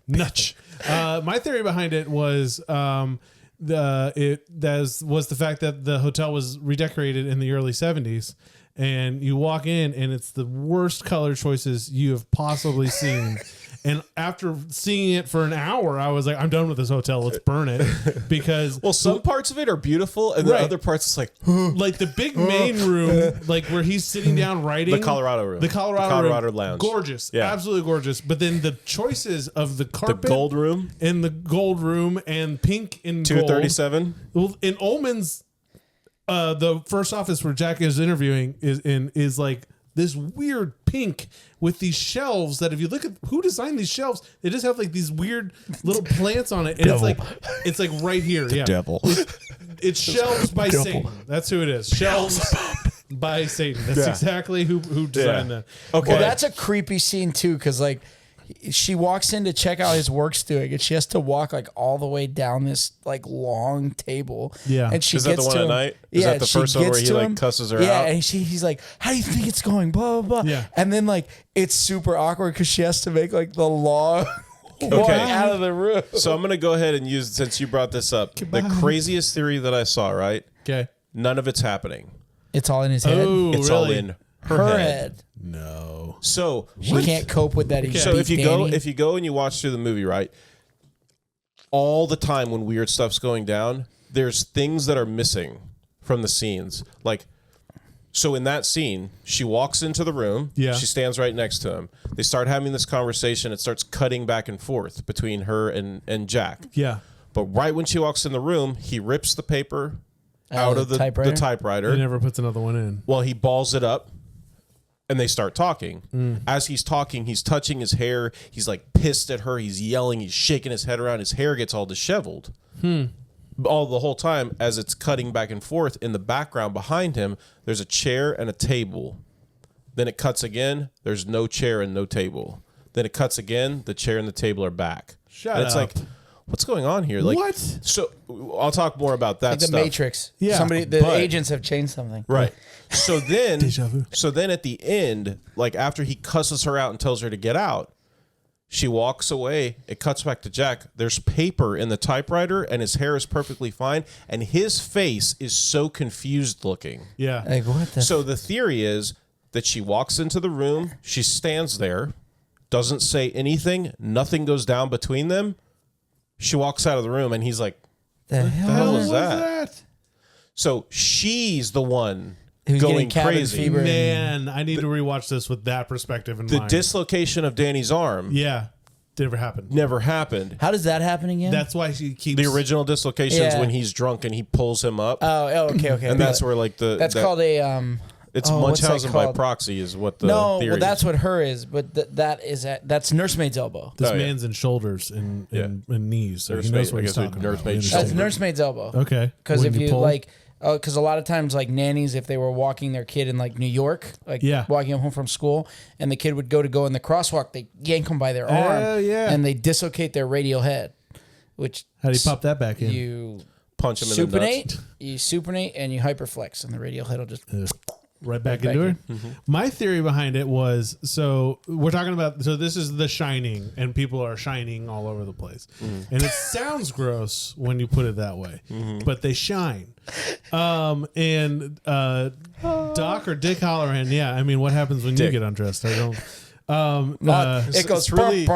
Nutch. My theory behind it was was the fact that the hotel was redecorated in the early 70s, and you walk in and it's the worst color choices you have possibly seen. And after seeing it for an hour, I was like, I'm done with this hotel. Let's burn it. Because Well, some parts of it are beautiful, and the Right. other parts, it's like like the big main room, like where he's sitting down writing. the Colorado room. The Colorado room, lounge. Gorgeous. Yeah. Absolutely gorgeous. But then the choices of the The carpet. gold room, in the gold room and pink in gold. 237. Well, in Ullman's, the first office where Jack is interviewing is like this weird pink with these shelves that if you look at who designed these shelves, they just have like these weird little plants on it. And it's like right here. Yeah. Devil. It's shelves by Satan. That's who it is. Shelves by Satan. That's exactly who designed that. Okay. Well, that's a creepy scene too, because like she walks in to check out his work's doing, and she has to walk like all the way down this like long table. Yeah. and she Is that gets the one to at him. night? Is that the she first one where gets he, to like, him. cusses her yeah, out? and he's like, "How do you think it's going?" Blah blah blah. Yeah. and then like it's super awkward because she has to make like the long walk Okay. out of the room. So I'm going to go ahead and use, since you brought this up, Goodbye. the craziest theory that I saw, right? Okay. None of it's happening. It's all in his head. Oh, It's really? all in her, Her head. head. No. So She can't cope with that. He So beat if you Danny. go and you watch through the movie, right? All the time when weird stuff's going down, there's things that are missing from the scenes. Like, so in that scene, she walks into the room. Yeah. She stands right next to him. They start having this conversation. It starts cutting back and forth between her and Jack. Yeah. But right when she walks in the room, he rips the paper out of the typewriter? typewriter. He never puts another one in. Well, he balls it up. And they start talking. As he's talking, he's touching his hair. He's like pissed at her. He's yelling. He's shaking his head around. His hair gets all disheveled. All the whole time, as it's cutting back and forth, in the background behind him, there's a chair and a table. Then it cuts again. There's no chair and no table. Then it cuts again. The chair and the table are back. And it's like, what's going on here? Like, What? So I'll talk more about that Like the stuff. Matrix. Yeah, The agents have changed something. Right. So then, Deja vu. at the end, like after he cusses her out and tells her to get out, she walks away. It cuts back to Jack. There's paper in the typewriter, and his hair is perfectly fine, and his face is so confused looking. Yeah. Like, what the? So the theory is that she walks into the room, she stands there, doesn't say anything, nothing goes down between them. She walks out of the room, and he's like, the "The hell hell is that?" So she's the one Who's going getting cabin crazy. fever? Man, I need to rewatch this with that perspective in The mind. dislocation of Danny's arm Yeah. Never happened. never happened. How does that happen again? That's why she keeps The original dislocation is Yeah. when he's drunk and he pulls him up. okay. And that's where like that's called a it's what's that Munchausen by called? proxy is what the no. theory Well, that's is. what her is, but that's nursemaid's elbow. This Oh, yeah. man's in shoulders and knees, so he Nursemaid- knows what I he's guess we- talking about. nursemaid We That's understand. nursemaid's elbow. Okay. Because When if you pull- like, because a lot of times like nannies, if they were walking their kid in like New York, like Yeah. walking him home from school, and the kid would go in the crosswalk, they yank them by their arm, yeah. and they dislocate their radial head, which how do you pop that back in? you Punch him in the nuts. supinate, and you hyperflex, and the radial head will just. Right back Right into back it. My theory behind it was, so we're talking about, so this is The Shining, and people are shining all over the place, and it sounds gross when you put it that way, but they shine. And Doc or Dick Halloran, yeah. I mean, what happens when you Dick. get undressed? I don't. It goes it's really-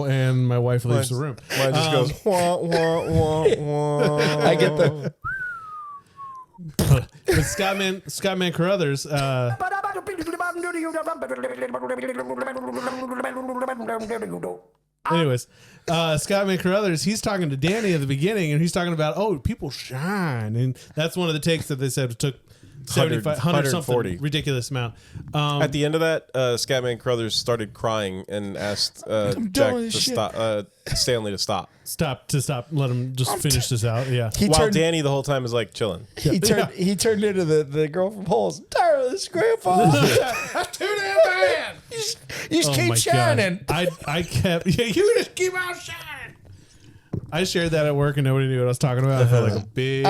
And my wife leaves the room. Mine just goes wah wah wah wah. I get the. But Scottman Carruthers. Anyways, Scottman Carruthers, he's talking to Danny at the beginning, and he's talking about, oh, people shine, and that's one of the takes that they said it took 75, 100 something 140. ridiculous amount. At the end of that, Scatman Crothers started crying and asked Jack with to this shit. stop, Stanley to stop. Stop. Let him just finish this out. Yeah. He While turned. Danny the whole time is like chilling. He turned into the girl from Holes. Tired of this, Grandpa. That's too damn bad. You just keep shining. I kept. Yeah, you just keep on shining. I shared that at work and nobody knew what I was talking about. I felt like a big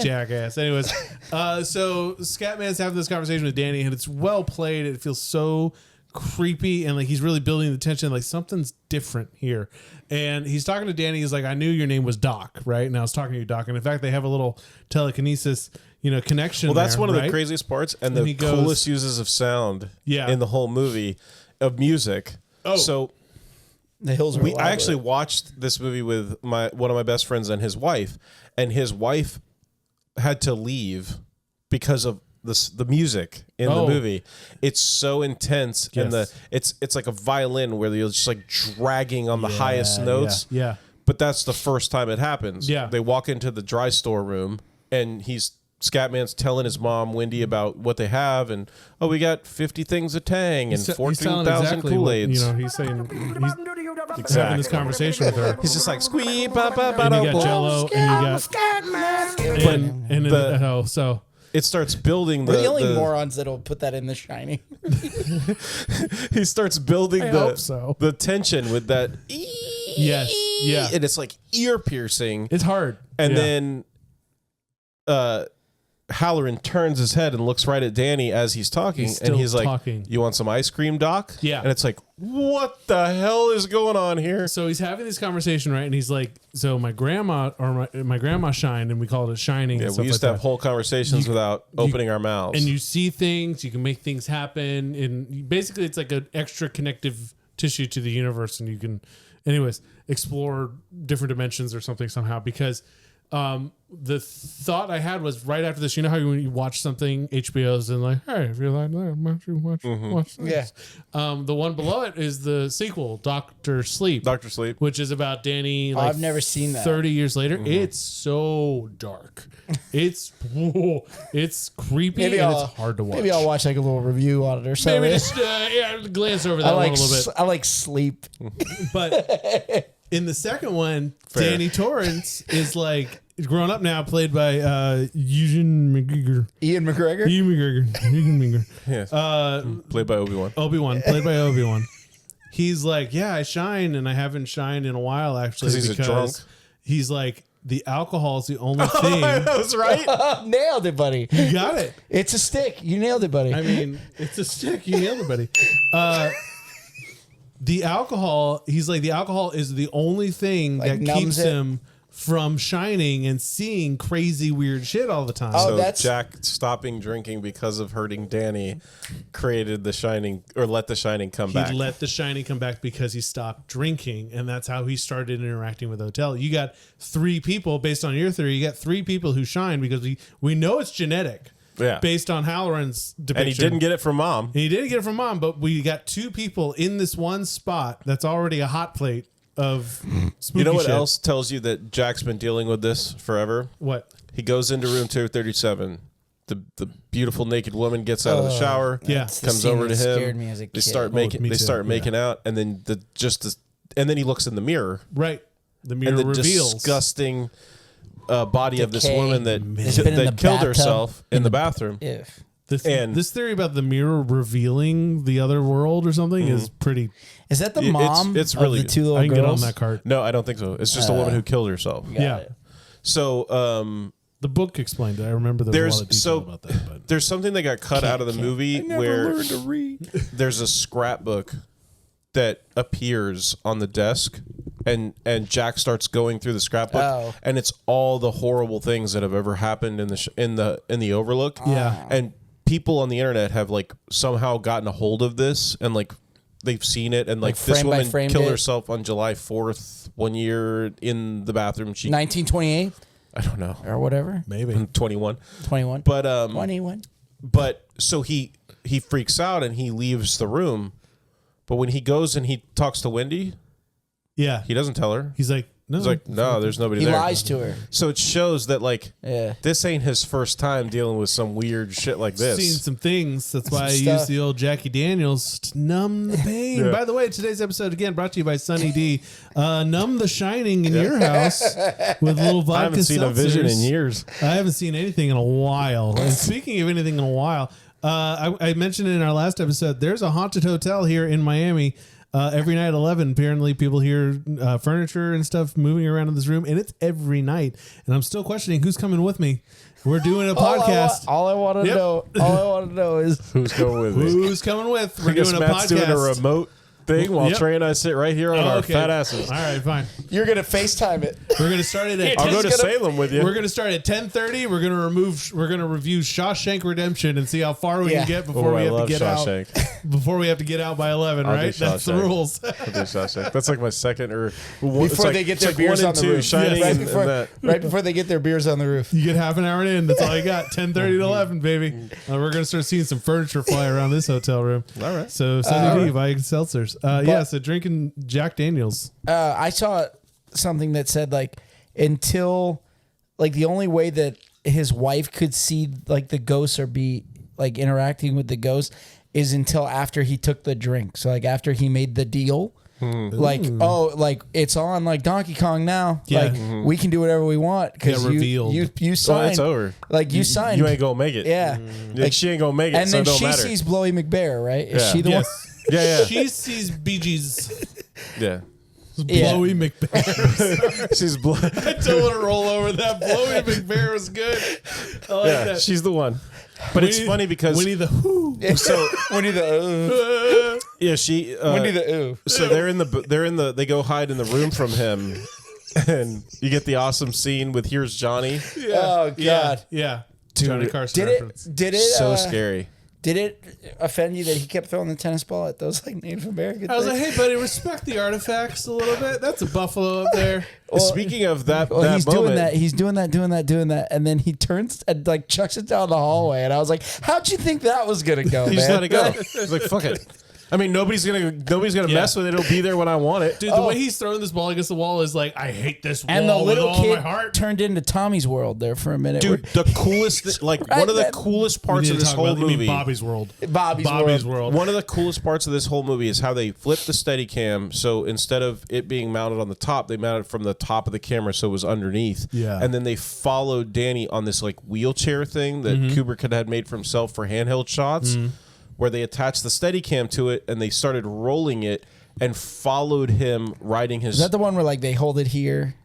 jackass. Anyways, so Scatman's having this conversation with Danny, and it's well played. It feels so creepy, and like he's really building the tension. Like something's different here. And he's talking to Danny. He's like, "I knew your name was Doc, right?" And I was talking to you, Doc. And in fact, they have a little telekinesis, connection. Well, that's there, one of right? the craziest parts and And the he goes- coolest uses of sound in the whole movie of music. Oh. So The hills are. I actually watched this movie with one of my best friends and his wife had to leave because of the music in the movie. It's so intense, and it's like a violin where you're just like dragging on the highest notes. Yeah. But that's the first time it happens. Yeah. They walk into the dry store room, and Scatman's telling his mom, Wendy, about what they have, and we got 50 things of Tang and He's 14,000 exactly Kool-Aids. he's saying he's having this conversation with her. He's just like squee ba ba ba. And you got Jello, and you got so it starts building We're the only morons that'll put that in The Shining. he starts building hope so. the tension with that. Yes, yeah. And it's like ear piercing. It's hard. And Yeah. then Halloran turns his head and looks right at Danny as he's talking, He's and still he's like, talking. "You want some ice cream, Doc?" Yeah. And it's like, what the hell is going on here? So he's having this conversation, right? And he's like, "So my grandma or my grandma shined, and we called it shining." Yeah, and we stuff used like to have that. whole conversations without opening our mouths. And you see things, you can make things happen, and basically it's like an extra connective tissue to the universe, and you can, anyways, explore different dimensions or something somehow. Because The thought I had was right after this. You know how when you watch something, HBO's and like, hey, if you like that, why don't you watch this? Yeah. The one below it is the sequel, Doctor Sleep. Doctor Sleep. Which is about Danny. I've never seen that. 30 years later, it's so dark. It's creepy and it's hard to watch. Maybe I'll watch like a little review on it or something. Maybe just glance over that one a little bit. I like Sleep. But in the second one, Danny Torrance is like grown up now, played by Ian McGregor. Ian McGregor? Ian McGregor. Yes. Played by Obi-Wan. Played by Obi-Wan. He's like, yeah, I shine, and I haven't shined in a while, actually. Because he's a drunk. He's like, the alcohol is the only thing. That was right. Nailed it, buddy. You got it. It's a stick. You nailed it, buddy. I mean, it's a stick. You nailed it, buddy. The alcohol, he's like, the alcohol is the only thing Like that keeps him from shining and seeing crazy, weird shit all the time. Oh, So Jack stopping drinking because of hurting Danny created the Shining, or let the Shining come back. He let the shining come back because he stopped drinking, and that's how he started interacting with the hotel. You got 3 people, based on your theory, you got 3 people who shine because we know it's genetic. Yeah. Based on Halloran's depiction. And he didn't get it from mom. He didn't get it from mom, but we got 2 people in this one spot that's already a hot plate of spooky You know what shit. else tells you that Jack's been dealing with this forever? What? He goes into room 237. The beautiful naked woman gets out of the shower. Yeah. That's the Comes scene over to that him. scared me as a They kid. start me making. They too, start making out, and then and then he looks in the mirror, Right. The mirror and the reveals. disgusting body of this Decay. woman that It's been in the killed bathtub. herself in the bathroom. If. This theory about the mirror revealing the other world or something is pretty. Is that the It's- mom it's of really- the 2 little I can girls? get on that cart. No, I don't think so. It's just a woman who killed herself. Yeah. it. So The book explained it. I remember there was a lot of detail about that. But there's something that got cut out of the movie where learned to read. there's a scrapbook that appears on the desk, and Jack starts going through the scrapbook, and it's all the horrible things that have ever happened in the Overlook. Yeah. And people on the internet have like somehow gotten a hold of this, and like they've seen it, and like this frame by woman frame killed it? herself on July 4th one year in the bathroom. She 1928 I don't know, or whatever. maybe. 21. 21. But 21. But so he freaks out and he leaves the room. But when he goes and he talks to Wendy, Yeah. he doesn't tell her. He's like, no. He's like, no, there's nobody He there. lies to her. So it shows that like Yeah. this ain't his first time dealing with some weird shit like this. Seen some things. That's why I Some use stuff. the old Jackie Daniels to numb the pain. Yeah. By the way, today's episode again brought to you by Sunny D. Numb the shining in your house with little vodka I haven't seen a vision in seltzers. years. I haven't seen anything in a while. And speaking of anything in a while, I mentioned in our last episode, there's a haunted hotel here in Miami. Every night at 11, apparently people hear furniture and stuff moving around in this room, and it's every night. And I'm still questioning who's coming with me. We're doing a podcast. All I want to Yep. know. All I want to know is Who's going with me? Who's coming with? We're I guess doing a Matt's podcast. doing a remote thing while Yep. Trey and I sit right here on our Okay. fat asses. All right, fine. you're gonna FaceTime it. We're gonna start it at. I'll go to Just gonna- Salem with you. We're gonna start at 10:30. We're gonna review Shawshank Redemption and see how far we Yeah. can get before Oh, we I have to love get Shawshank. out. Before we have to get out by 11, I'll do right? That's the Shawshank. rules. I'll do Shawshank. That's like my second or one, Before they get their beers on the roof. Shining right, and before, that. right before they get their beers on the roof. You get half an hour in. That's all you got. 10:30 to 11, baby. We're gonna start seeing some furniture fly around this hotel room. All right. So Sunny D buying seltzers. So drinking Jack Daniels. I saw something that said like until like the only way that his wife could see like the ghosts or be like interacting with the ghost is until after he took the drink. So like after he made the deal. Like like it's on like Donkey Kong now. Yeah. Like we can do whatever we want because Yeah, revealed. you signed. Well, it's over. Like you signed. You ain't gonna make it. Yeah. Like she ain't gonna make it. And so then it don't she matter. sees Blowy McBear, right? Is Yeah. she the one? Yes. Yeah. She sees Bee Gees. Yeah. Yeah. Blowy McBear. She's blood. I don't want to roll over that. Blowy McBear was good. I like Yeah, that. she's the one. But it's funny because Winnie the Who. so Winnie the yeah, she Winnie the Ooh. so they go hide in the room from him, and you get the awesome scene with here's Johnny. Oh God. Yeah. Dude, Johnny Carson reference. Did it? So scary. Did it offend you that he kept throwing the tennis ball at those like Native American I was things? like, hey, buddy, respect the artifacts a little bit. That's a buffalo up there. Speaking of that, Well, that he's moment, doing that. He's doing that, and then he turns and like chucks it down the hallway. And I was like, "How'd you think that was gonna go?" he just man? let it go. He's like, fuck it. I mean, nobody's gonna mess with it. It'll be there when I want it. Dude, the way he's throwing this ball against the wall is like, I hate this wall And the with little all kid my heart. turned into Tommy's World there for a minute. Dude, the coolest, one of the coolest We parts need of to this talk whole about- you mean movie. Bobby's World. Bobby's World. One of the coolest parts of this whole movie is how they flipped the Steadicam. So instead of it being mounted on the top, they mounted from the top of the camera, so it was underneath. Yeah. And then they followed Danny on this like wheelchair thing that Kubrick had made for himself for handheld shots, where they attached the Steadicam to it and they started rolling it and followed him riding his. Is that the one where like they hold it here?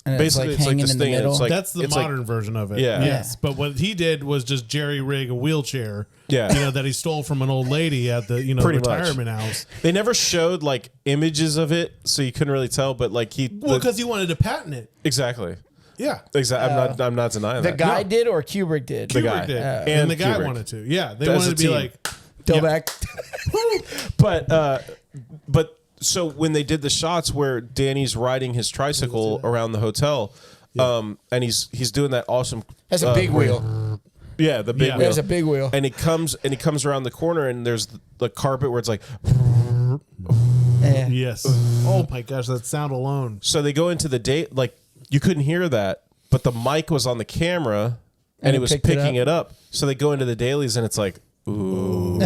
And Basically, it's it's like hanging this in the thing, and middle. it's like- That's the it's like- modern version of it. Yeah. Yes. But what he did was just jerry rig a wheelchair. Yeah. You know, that he stole from an old lady at the, Pretty much. retirement house. They never showed like images of it, so you couldn't really tell. But like Well, because he wanted to patent it. exactly. Yeah. Exactly. I'm not denying the that. guy did or Kubrick did? The Kubrick guy. did. And And the guy Kubrick. wanted to. Yeah. They As wanted a to be team. like, Go Yeah. back. But so when they did the shots where Danny's riding his tricycle around the hotel, and he's doing that awesome. That's a big wheel. Yeah, the big Yeah. wheel. There's a big wheel. And he comes around the corner, and there's the carpet where it's like. Yeah. yes. Oh my gosh, that sound alone. So they go into the date, like you couldn't hear that, but the mic was on the camera, and it it was picked it picking it up. So they go into the dailies, and it's like, ooh,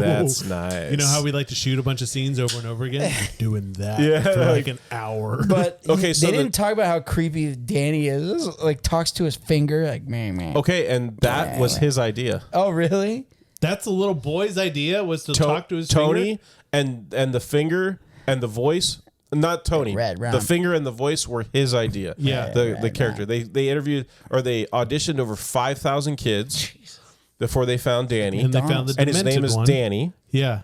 that's nice. You know how we like to shoot a bunch of scenes over and over again? Doing that Yeah, for like like- an hour. But Okay, so they the- didn't talk about how creepy Danny is. Like talks to his finger, like man. Okay, and that was his idea. Oh really? That's the little boy's idea, was to talk to his Tony finger? and the finger and the voice. Not Tony. Red round. The finger and the voice were his idea. Yeah. The character. They interviewed or they auditioned over 5,000 kids before they found Danny. And they found the and his name demented is one. Danny, Yeah.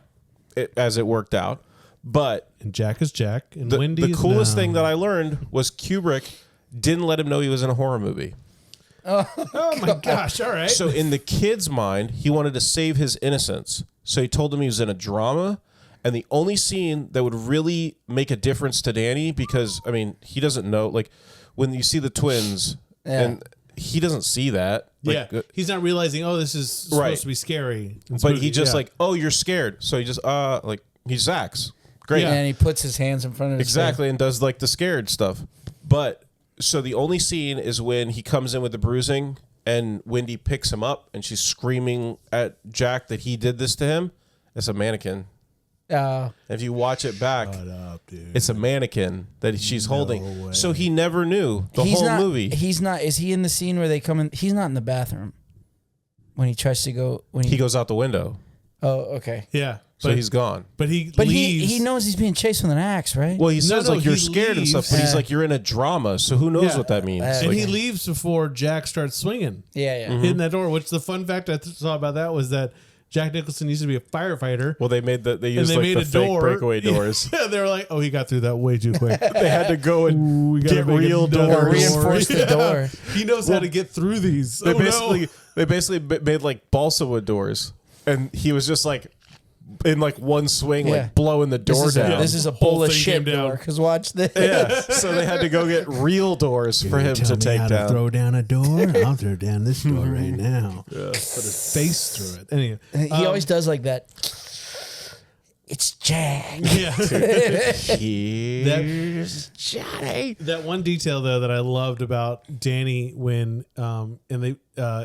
as it worked out. But And Jack is Jack. And the Wendy is coolest now. thing that I learned was Kubrick didn't let him know he was in a horror movie. Oh my gosh, all right. So in the kid's mind, he wanted to save his innocence. So he told him he was in a drama, and the only scene that would really make a difference to Danny, because I mean he doesn't know, like when you see the twins, and he doesn't see that. Like, yeah. He's not realizing, oh, this is supposed Right. to be scary. and but spooky. he just Yeah. like, oh, you're scared. So he just like he just acts great. Yeah. And he puts his hands in front of his Exactly, and does like the scared stuff. But so the only scene is when he comes in with the bruising and Wendy picks him up and she's screaming at Jack that he did this to him. It's a mannequin. face. If you watch it back, Shut up, dude. it's a mannequin that she's holding. way. So he never knew the He's whole not, movie. He's not. Is he in the scene where they come in? He's not in the bathroom when he tries to go. When He goes out the window, Oh, okay. Yeah. so But he's gone. But he But leaves. he knows he's being chased with an axe, right? Well, he says no, like you're he scared and stuff, but leaves. he's like you're in a drama, so who knows Yeah. what that means? And And Like, he leaves before Jack starts swinging. yeah, yeah. Mm-hmm. Hitting that door, which the fun fact I saw about that was that Jack Nicholson used to be a firefighter. well, they and used they like made the a fake door. breakaway doors. Yeah, they were like, oh, he got through that way too quick. They had to go and We gotta get make real another Or doors. reinforce the door. He knows how to get through these. They Oh, no. basically made like balsa wood doors, and he was just like in like one swing, Yeah. like blowing the door down. This is a Whole bowl of thing shit came down. door. Because watch this. yeah. So they had to go get real doors for him to take down. throw down a door? I'll throw down this door right now. Put his face through it. Anyway, He always does like that. It's Jack. yeah. Here's Johnny. That one detail though that I loved about Danny when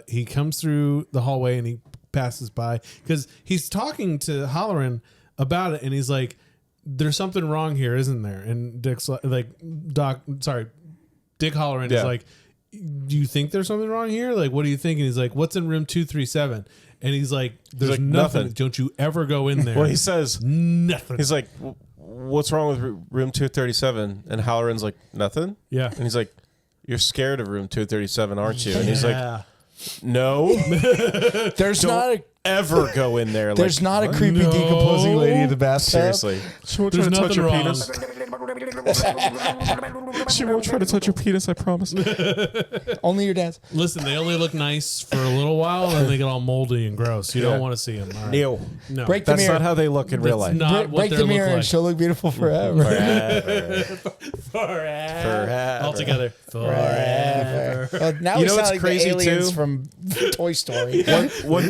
he comes through the hallway and he passes by because he's talking to Halloran about it and he's like, "There's something wrong here, isn't there?" And Dick Halloran is Yeah. like, "Do you think there's something wrong here? Like, what do you think?" And he's like, "What's in room 237?" And he's like, "There's like, nothing. nothing. Don't you ever go in there." Well, he says nothing. he's like, "What's wrong with room 237?" And Halloran's like, "Nothing." Yeah. And he's like, "You're scared of room 237, aren't you?" And he's like, Yeah. "No, There's not a ever go in there." there's like, not a creepy No. decomposing lady in the bathtub. seriously. There's nothing wrong. She won't try to touch your penis, I promise. Only your dad's. Listen, they only look nice for a little while, and then they get all moldy and gross. You don't want to see them. All right. Neil. No, Break the That's mirror. not how they look in real that's life. not what Break they the look mirror like. and she'll look beautiful forever. Forever. All together. Forever. Well, now You we know sound what's like crazy, the aliens too? from Toy Story. One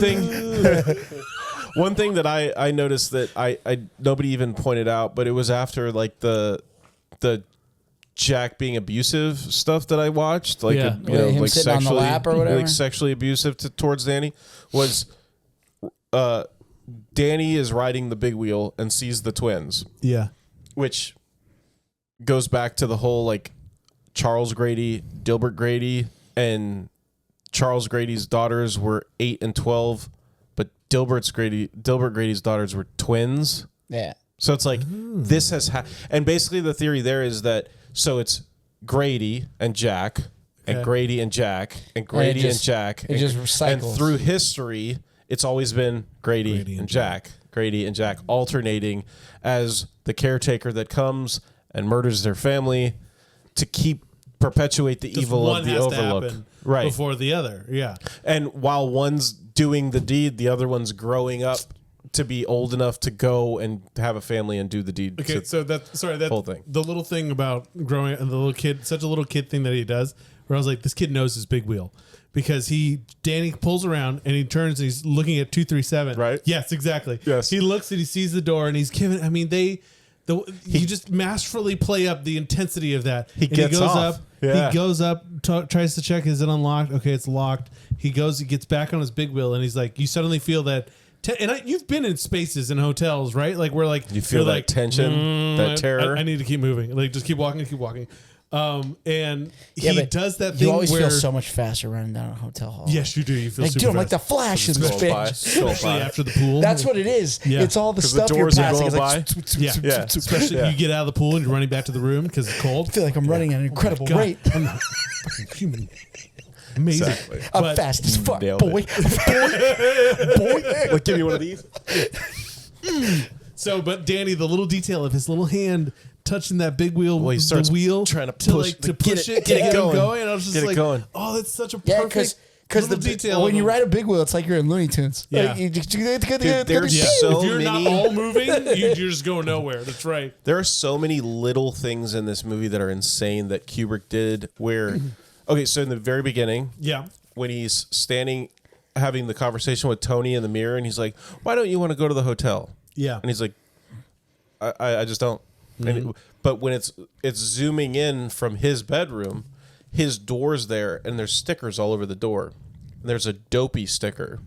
thing that I noticed that I nobody even pointed out, but it was after like the Jack being abusive stuff that I watched, like Yeah. Him like sitting on the sexually, lap or whatever? like sexually abusive towards Danny was. Danny is riding the big wheel and sees the twins, Yeah. which goes back to the whole like Charles Grady, Dilbert Grady, and Charles Grady's daughters were 8 and 12, but Dilbert Grady's daughters were twins. Yeah. So it's like this has and basically the theory there is that so it's Grady and Jack and Okay. Grady and Jack and Grady and Jack it just recycles. and through history it's always been Grady and Jack, alternating as the caretaker that comes and murders their family to perpetuate the evil one of the has to Overlook. happen Right. before the other. Yeah. And while one's doing the deed, the other one's growing up to be old enough to go and have a family and do the deed. Okay, so that whole thing. The little thing about growing up, the little kid, such a little kid thing that he does, where I was like, this kid knows his big wheel. Because Danny pulls around and he turns and he's looking at 237. Right? Yes, exactly. Yes. He looks and he sees the door and he's giving. I mean, you just masterfully play up the intensity of that. He And gets he goes off. up. Yeah. He goes up, tries to check, is it unlocked? Okay, it's locked. He gets back on his big wheel and he's like, you suddenly feel that. You've been in spaces in hotels, right? Like where like You feel you're that like, tension, that terror. I need to keep moving. Like just keep walking, keep walking. And Yeah, he but does that You thing always where feel so much faster running down a hotel hall. yes, you do. You feel Like, super dude, I'm like fast. the Flash in this Scroll by, bitch. scroll Especially by. after the pool. That's what it is. Yeah. It's all the 'Cause the stuff you're doors are passing. going It's like, Yeah. Yeah. Especially Yeah. you get out of the pool and you're running back to the room because it's cold. I feel like I'm running at an incredible God, rate. I'm not fucking human. Amazing. Exactly. I'm But- fast as fuck, Nailed boy. boy. Like, give me one of these. So, but Danny, the little detail of his little hand touching that big wheel, Well, he starts the wheel, trying to push- to get push it- it, get it him going. going. And I was just Get it like, going. oh, that's such a Yeah, perfect because little detail. when of you him. ride a big wheel, it's like you're in Looney Tunes. Yeah. Like, there's Yeah. so if you're not many- all moving, you just go nowhere. That's right. There are so many little things in this movie that are insane that Kubrick did where okay, so in the very beginning, Yeah. when he's standing having the conversation with Tony in the mirror and he's like, why don't you want to go to the hotel? Yeah. And he's like, I just don't. And but when it's zooming in from his bedroom, his door's there and there's stickers all over the door. And there's a dopey sticker.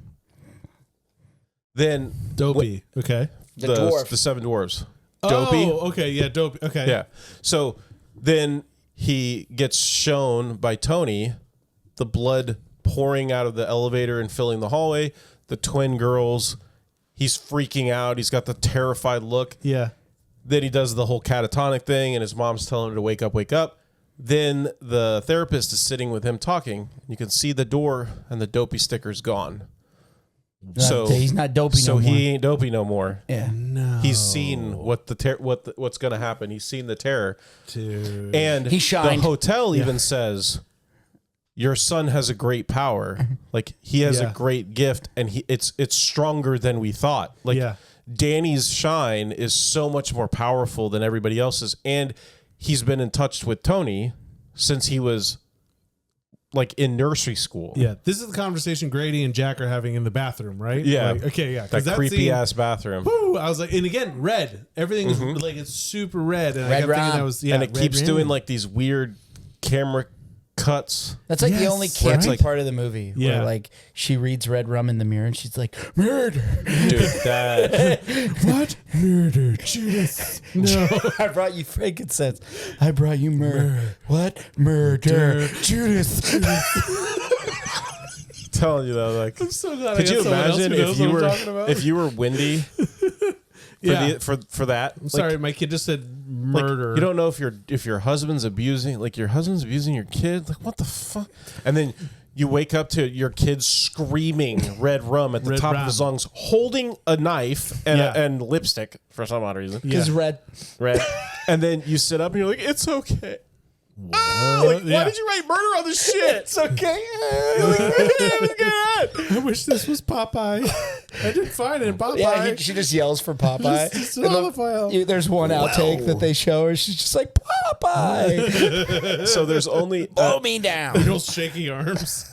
Then Dopey. Okay. The dwarf. the seven dwarves. Dopey. Oh, okay. Yeah. Dopey. Okay. Yeah. So then he gets shown by Tony the blood pouring out of the elevator and filling the hallway. The twin girls. He's freaking out. He's got the terrified look. Yeah. Then he does the whole catatonic thing, and his mom's telling him to wake up, wake up. Then the therapist is sitting with him talking. You can see the door, and the dopey sticker's gone. So he's not dopey So no more. he ain't dopey no more. Yeah. No. He's seen what's going to happen. He's seen the terror. Dude. And He shined. the hotel even says, your son has a great power. Like he has Yeah. a great gift, and it's stronger than we thought. Like Yeah. Danny's shine is so much more powerful than everybody else's, and he's been in touch with Tony since he was like in nursery school. Yeah. This is the conversation Grady and Jack are having in the bathroom, right? Yeah. Like, okay. Yeah. 'Cause That creepy scene- ass bathroom. Woo, I was like, and again, red. Everything is like it's super red, and I Red kept thinking rum. that was and it red keeps rum. doing like these weird camera cuts. That's like the Yes, only right? campy Like- part of the movie. Yeah. Where like she reads Red Rum in the mirror and she's like, murder. Dude, that what murder, Judas? No, I brought you frankincense. I brought you murder. What? Murder. Judas. telling you though, like I'm so glad. could I got you someone else imagine who knows if you what were I'm talking about. if you were Wendy for Yeah. for that? I'm sorry, my kid just said Like, murder. you don't know if your husband's abusing your kid. Like what the fuck? And then You wake up to your kids screaming red rum at the top of his lungs, holding a knife and lipstick for some odd reason. Because red. And then you sit up and you're like, it's okay. Why did you write murder on this shit? It's okay. I wish this was Popeye. I didn't find it in Popeye. Yeah, she just yells for Popeye. There's one outtake that they show her. She's just like, Popeye. So there's only... Blow me down. Real shaky arms.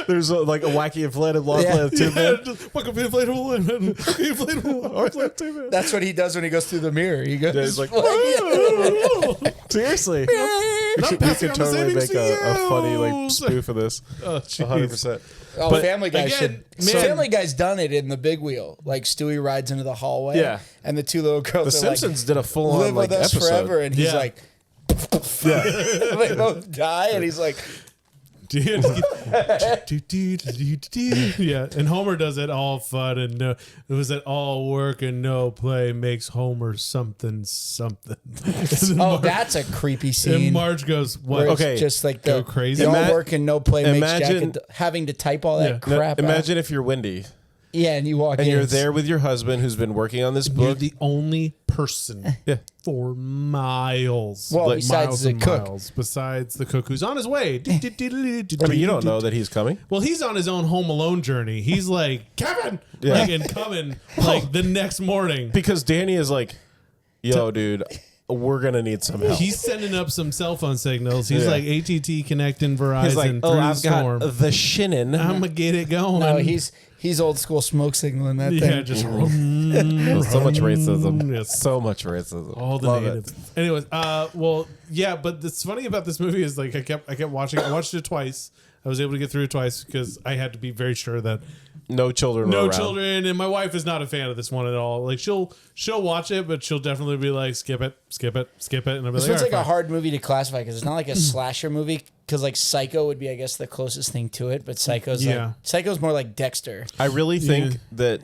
There's like a wacky inflated long tube man. Welcome to inflatable tube man. That's what he does when he goes through the mirror. He goes he's like, seriously. We could totally make a funny like spoof of this. 100%. Oh, But Family Guy again, should. Family Guy's done it in the big wheel. Like Stewie rides into the hallway. Yeah. And the two little girls The are Simpsons like, did a full on live like with us episode. forever. And he's Yeah. like, they both die. And he's like, Yeah, and Homer does it all fun and no. It was it all work and no play makes Homer something. oh, that's a creepy scene. And Marge goes, "What? Where it's Okay, just like go the crazy." all work and no play makes imagine- Jack having to type all that crap. Imagine if you're Wendy Yeah, and you walk and in. you're there with your husband who's been working on this You're book. the only person for miles. Well, like besides miles the and cook. miles, besides the cook who's on his way. But you don't know that he's coming. Well, he's on his own Home Alone journey. He's like, Kevin, like, and coming like the next morning. Because Danny is like, yo, dude, we're going to need some help. He's sending up some cell phone signals. He's like AT&T connecting Verizon He's like, through oh, the I've storm. got the shinin. I'm gonna get it going. No, he's old school smoke signaling that yeah, thing. just So much racism. Yes. So much racism. all the Love it. natives. Anyways, well, yeah, but what's funny about this movie is like I kept watching. I watched it twice. I was able to get through it twice because I had to be very sure that No children. no were around. children, and my wife is not a fan of this one at all. Like she'll watch it, but she'll definitely be like, skip it, and I'll be This like, one's like "All a right, hard movie to classify because it's not like a slasher movie. Because like Psycho would be, I guess, the closest thing to it. But Psycho's more like Dexter. I really think that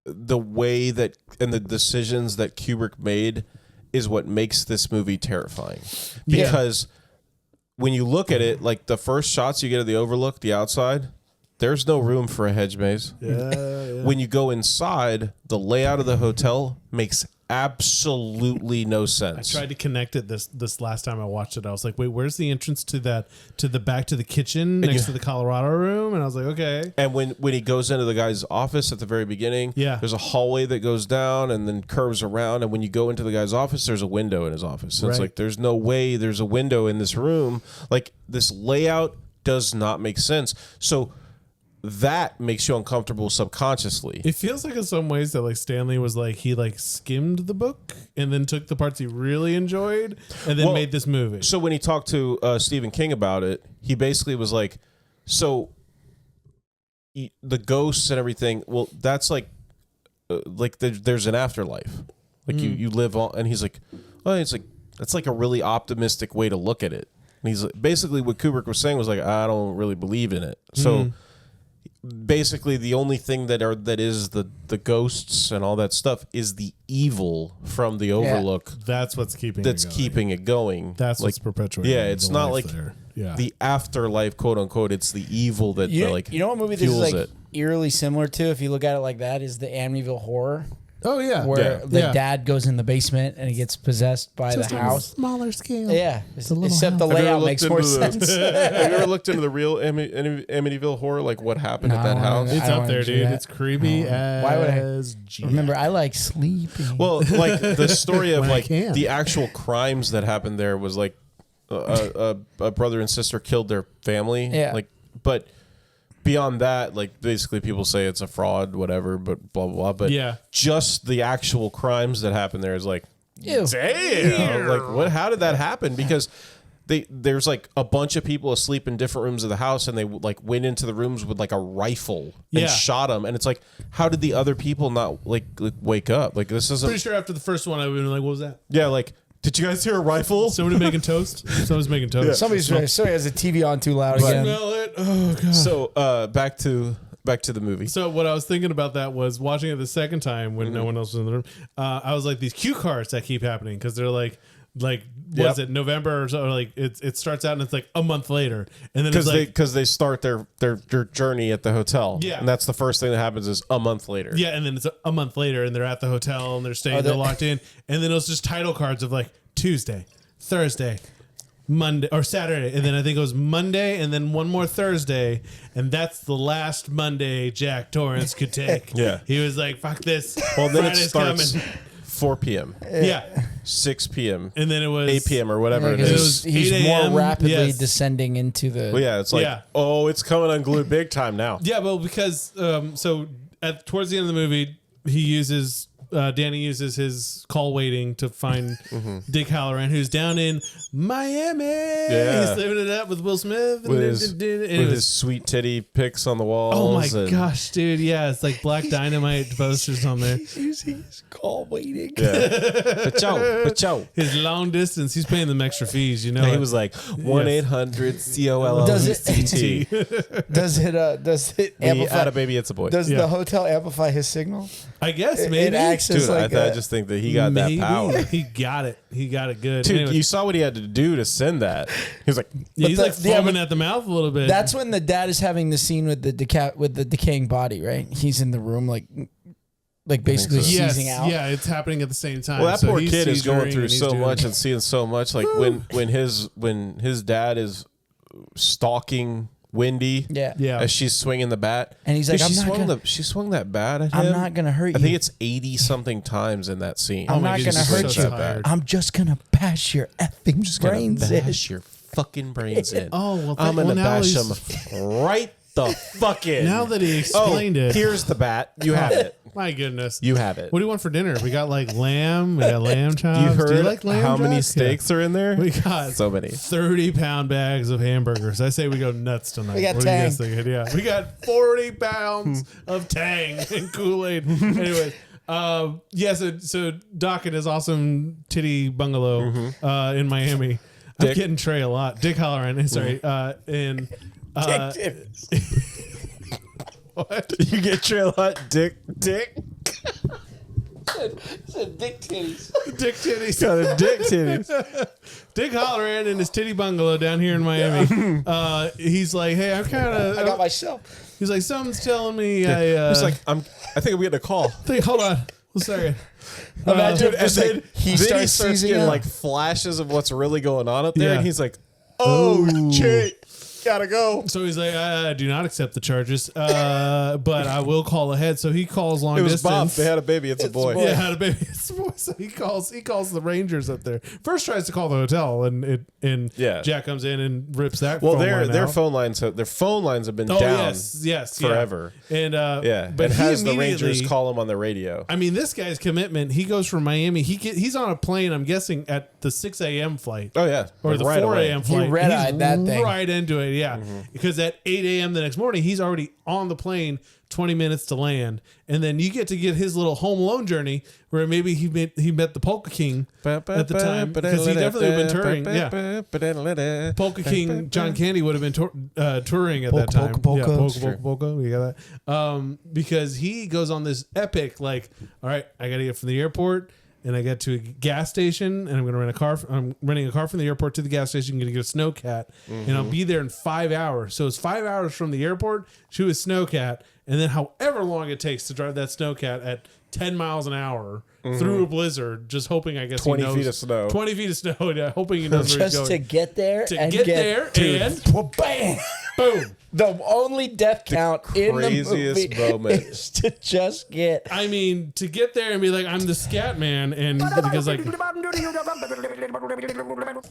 the way that and the decisions that Kubrick made is what makes this movie terrifying. Because when you look at it, like the first shots you get of the overlook, the outside, there's no room for a hedge maze. Yeah. When you go inside, the layout of the hotel makes absolutely no sense. I tried to connect it this last time I watched it. I was like, wait, where's the entrance to the back to the kitchen next to the Colorado room? And I was like, okay. And when he goes into the guy's office at the very beginning, there's a hallway that goes down and then curves around. And when you go into the guy's office, there's a window in his office. So it's like, there's no way there's a window in this room. Like this layout does not make sense. So that makes you uncomfortable subconsciously. It feels like in some ways that like Stanley was like he like skimmed the book and then took the parts he really enjoyed and then made this movie. So when he talked to Stephen King about it, he basically was like, so the ghosts and everything, well, that's like there's an afterlife. Like you live on, and he's like, well, it's like, that's like a really optimistic way to look at it. And he's like, basically what Kubrick was saying was like, I don't really believe in it. So basically the only thing that is the ghosts and all that stuff is the evil from the overlook. That's what's keeping keeping it going. That's like, what's perpetuating. Yeah, it's the not life like there. Yeah. the afterlife, quote unquote. It's the evil that You know what movie this is fuels like it. eerily similar to, if you look at it like that, is the Amityville Horror. Oh yeah. Where the dad goes in the basement and he gets possessed by the house. Smaller scale. Yeah, except the Have you ever layout looked makes more into the- sense. Have you ever looked into the real Amityville Horror? Like what happened at that No, house? It's I don't up there, wanna do dude. that. It's creepy as Why would I- G. Remember, I like sleeping. Well, like the story of When I like can. the actual crimes that happened there was like a brother and sister killed their family. Yeah. Like, but beyond that, like basically people say it's a fraud, whatever, but blah, blah, blah. But just the actual crimes that happened there is like, Ew. damn, like what, how did that happen? Because there's like a bunch of people asleep in different rooms of the house and they like went into the rooms with like a rifle and shot them. And it's like, how did the other people not like wake up? Like this isn't. Pretty sure after the first one I would have been like, what was that? Yeah, like, did you guys hear a rifle? Somebody making toast? Someone's making toast. Somebody has a TV on too loud again. Smell it. Oh god. So back to the movie. So what I was thinking about that was watching it the second time when no one else was in the room. I was like, these cue cards that keep happening because they're like like was it November or so? Like it starts out and it's like a month later, and then it's like because they start their journey at the hotel. Yeah, and that's the first thing that happens is a month later. Yeah, and then it's a month later, and they're at the hotel and they're staying, they're locked in, and then it's just title cards of like Tuesday, Thursday, Monday or Saturday, and then I think it was Monday, and then one more Thursday, and that's the last Monday Jack Torrance could take. Yeah, he was like, "Fuck this." Well, then Friday's it starts coming. 4 p.m. Yeah, 6 p.m. and then it was 8 p.m. or whatever it He's is. more rapidly yes. descending into the. Well, yeah, it's like, oh, it's coming unglued big time now. Yeah, well, because so towards the end of the movie, he uses. Danny uses his call waiting to find Dick Halloran, who's down in Miami. Yeah. He's living it up with Will Smith. With his sweet titty pics on the walls. Oh my gosh, dude. Yeah, it's like Black Dynamite posters on there. He's using his call waiting. Yeah. Pacho. His long distance, he's paying them extra fees, you know. He was like 1-800-COLL. Does it amplify? Add a baby, it's a boy. Does the hotel amplify his signal? I guess maybe. It acts as Dude, like I just think that he got that power. He got it. He got it good. Dude, Anyways, you saw what he had to do to send that. He was like, he's like foaming but at the mouth a little bit. That's when the dad is having the scene with the decaying body, right? He's in the room like basically seizing out. Yeah, it's happening at the same time. well, that So poor he's kid is going seizuring through and he's so doing- much and seeing so much. Like when his dad is stalking Wendy. Yeah. As she's swinging the bat, And he's like, Dude, I'm she swung that bat at him. I'm not gonna hurt you. I think it's 80 something times in that scene. I'm my not goodness, gonna he's hurt so you. tired. I'm just gonna bash your effing brains in. Bash your fucking brains in. Oh, well, I'm gonna now bash he's- them right the fuck in. Now that he explained it. Here's the bat. You have it. My goodness. You have it. What do you want for dinner? We got like lamb. We got lamb chops. You heard do you like lamb how many chops? steaks are in there? We got so many. 30-pound bags of hamburgers. I say we go nuts tonight. We got what do you guys Tang. think? Yeah, we got 40 pounds of Tang and Kool-Aid. Anyway, so Doc at his awesome titty bungalow in Miami. I'm Dick. getting Trey a lot. Dick Halloran. Sorry. And what? You get Trey a lot, Dick. Dick titties. Dick titties. Got a dick titties. Dick Halloran in his titty bungalow down here in Miami. He's like, hey, I'm kind of. I got myself. He's like, something's telling me. It's like I think I'm getting a call. Hold on. One second. Imagine And just then like he he starts starts seizing getting up. like flashes of what's really going on up there, Yeah. and he's like, "Oh, shit, gotta go." So he's like, I do not accept the charges, but I will call ahead. So he calls long It was distance. Bob. They had a baby. It's a boy. Yeah, had a baby. So he calls the Rangers up there. First tries to call the hotel, and Yeah. Jack comes in and rips that. Well, phone their line their out. phone lines have been Oh down yes, forever. Yeah. And Yeah, but and he has the Rangers immediately- call him on the radio. I mean, this guy's commitment. He goes from Miami. He's on a plane. I'm guessing at the 6 a.m. flight. Oh yeah, Or like the right 4 away. a.m. He flight. red-eyed He's that thing. right into it, yeah. Because at 8 a.m. the next morning, he's already on the plane, 20 minutes to land. And then you get to get his little home alone journey where maybe he met the Polka King at the time. Because he definitely would have been touring. Yeah. Polka King John Candy would have been touring at that time. Polka. Yeah, polka. We got that. Because he goes on this epic, like, all right, I got to get from the airport and I get to a gas station and I'm going to rent a car. I'm renting a car from the airport to the gas station. I'm going to get a Snowcat and I'll be there in 5 hours. So it's 5 hours from the airport to a Snowcat. And then however long it takes to drive that Snowcat at 10 miles an hour through a blizzard, just hoping, I guess, 20 he knows. feet of snow. 20 feet of snow, yeah, hoping he knows where he's Just going. to get there To and get there and bam. boom. The only death count in the craziest movie moment. is to just get. I mean, to get there and be like, I'm the scat man, and because like,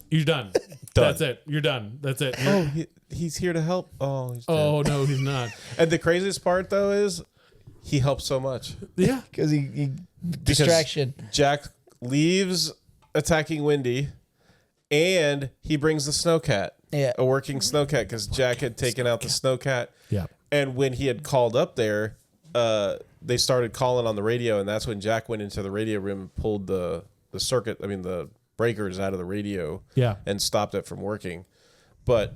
you're done. That's it. You're done. That's it. Oh, he's here to help. Oh, he's dead. Oh no, he's not. And the craziest part though is he helps so much. Yeah. Because he distraction. Jack leaves attacking Wendy, and he brings the Snowcat. Yeah. A working Snowcat because Jack had taken out the Snowcat. Yeah. And when he had called up there, they started calling on the radio, and that's when Jack went into the radio room and pulled the breakers out of the radio. Yeah. And stopped it from working. But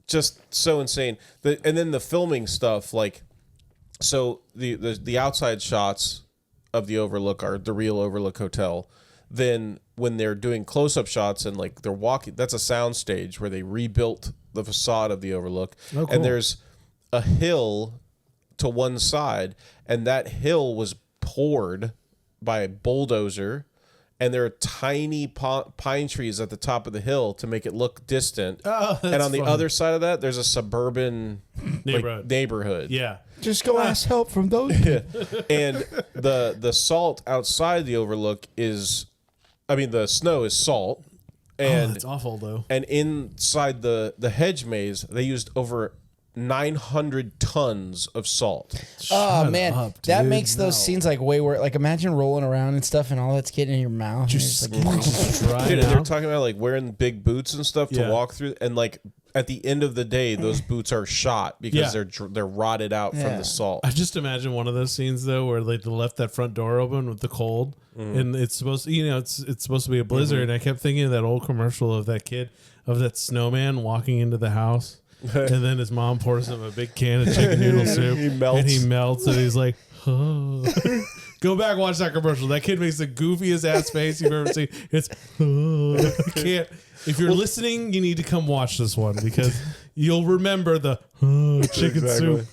just so insane. And then the filming stuff, like, so the outside shots of the Overlook are the real Overlook Hotel. then when they're doing close-up shots and like they're walking, that's a sound stage where they rebuilt the facade of the Overlook. Oh, cool. And there's a hill to one side, and that hill was poured by a bulldozer, and there are tiny pine trees at the top of the hill to make it look distant. Oh, and on the fun. other side of that, there's a suburban neighborhood. Yeah. Just go ask help from those. Yeah. And the salt outside the Overlook the snow is salt. And that's awful, though. And inside the hedge maze, they used over 900 tons of salt. Oh man, up, that dude. makes those scenes like way worse. Like imagine rolling around and stuff, and all that's getting in your mouth. Just and you're just like, dry Dude, it they're out. talking about like wearing big boots and stuff to Yeah. walk through, and like at the end of the day, those boots are shot because Yeah. they're rotted out from Yeah. the salt. I just imagine one of those scenes though, where like they left that front door open with the cold, and it's supposed to, it's supposed to be a blizzard. And I kept thinking of that old commercial of that kid, of that snowman walking into the house, and then his mom pours him a big can of chicken noodle soup, He melts. and he melts, and he's like, oh. Go back and watch that commercial. That kid makes the goofiest ass face you've ever seen. It's I can't. If you're listening, you need to come watch this one because you'll remember the chicken soup.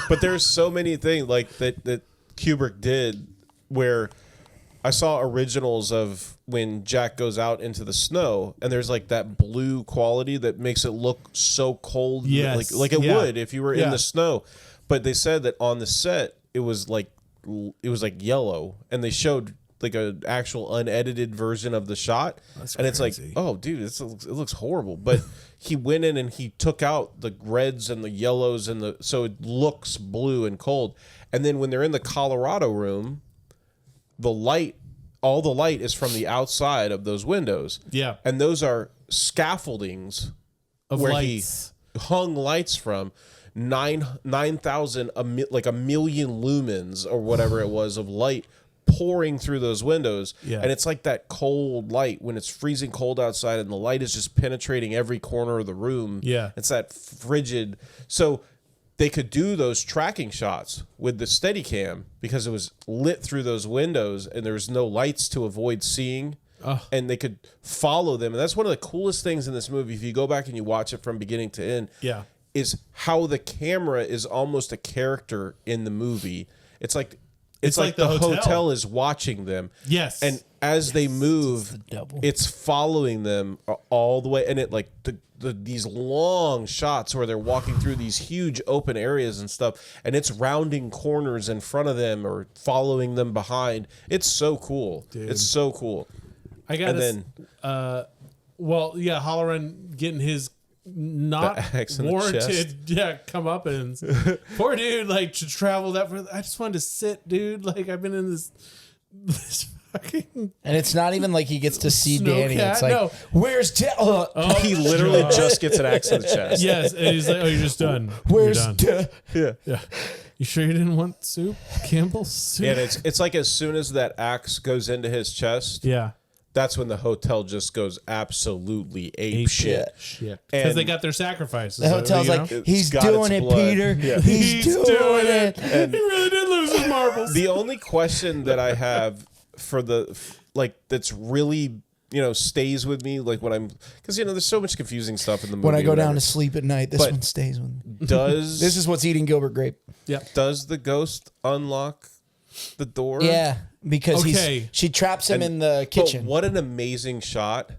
But there's so many things like that Kubrick did where I saw originals of when Jack goes out into the snow, and there's like that blue quality that makes it look so cold, Yes. like it Yeah. would if you were in Yeah. the snow. But they said that on the set it was like yellow, and they showed like an actual unedited version of the shot, and it's like, crazy. oh, dude, it looks horrible. But he went in and he took out the reds and the yellows and so it looks blue and cold. And then when they're in the Colorado room, all the light is from the outside of those windows. Yeah. And those are scaffoldings Of where lights. he hung lights from 9,000, like a million lumens or whatever it was of light pouring through those windows. Yeah. And it's like that cold light when it's freezing cold outside and the light is just penetrating every corner of the room. Yeah. It's that frigid. So they could do those tracking shots with the Steadicam because it was lit through those windows and there was no lights to avoid seeing. And they could follow them. And that's one of the coolest things in this movie. If you go back and you watch it from beginning to end, Yeah. is how the camera is almost a character in the movie. It's like the hotel is watching them. Yes. And as they move, double. it's following them all the way. And it like these long shots where they're walking through these huge open areas and stuff, and it's rounding corners in front of them or following them behind. It's so cool. Dude. It's so cool. I got And Halloran getting his not The axe in the warranted comeuppance. Poor dude, like to travel that far. I just wanted to sit, dude. Like I've been in this fucking and it's not even like he gets to see Snow Danny. cat? It's like, No. where's he literally just gets an axe in the chest. yes, and he's like, oh, you're just done. where's you're done. Yeah. Yeah. You sure you didn't want soup, Campbell's soup? And it's like as soon as that axe goes into his chest, yeah. that's when the hotel just goes absolutely ape shit. Shit. And- Because they got their sacrifices. The hotel's you know? like, It's he's got doing its it, blood. Peter. Yeah. He's doing it. And he really did lose his marbles. the only question that I have for that's really, stays with me, like when I'm, because, there's so much confusing stuff in the movie. When I go down whatever. to sleep at night, this But- one stays with me. Does This is what's eating Gilbert Grape. does the ghost unlock the door? Yeah, because Okay. she traps him And- in the But kitchen. what an amazing shot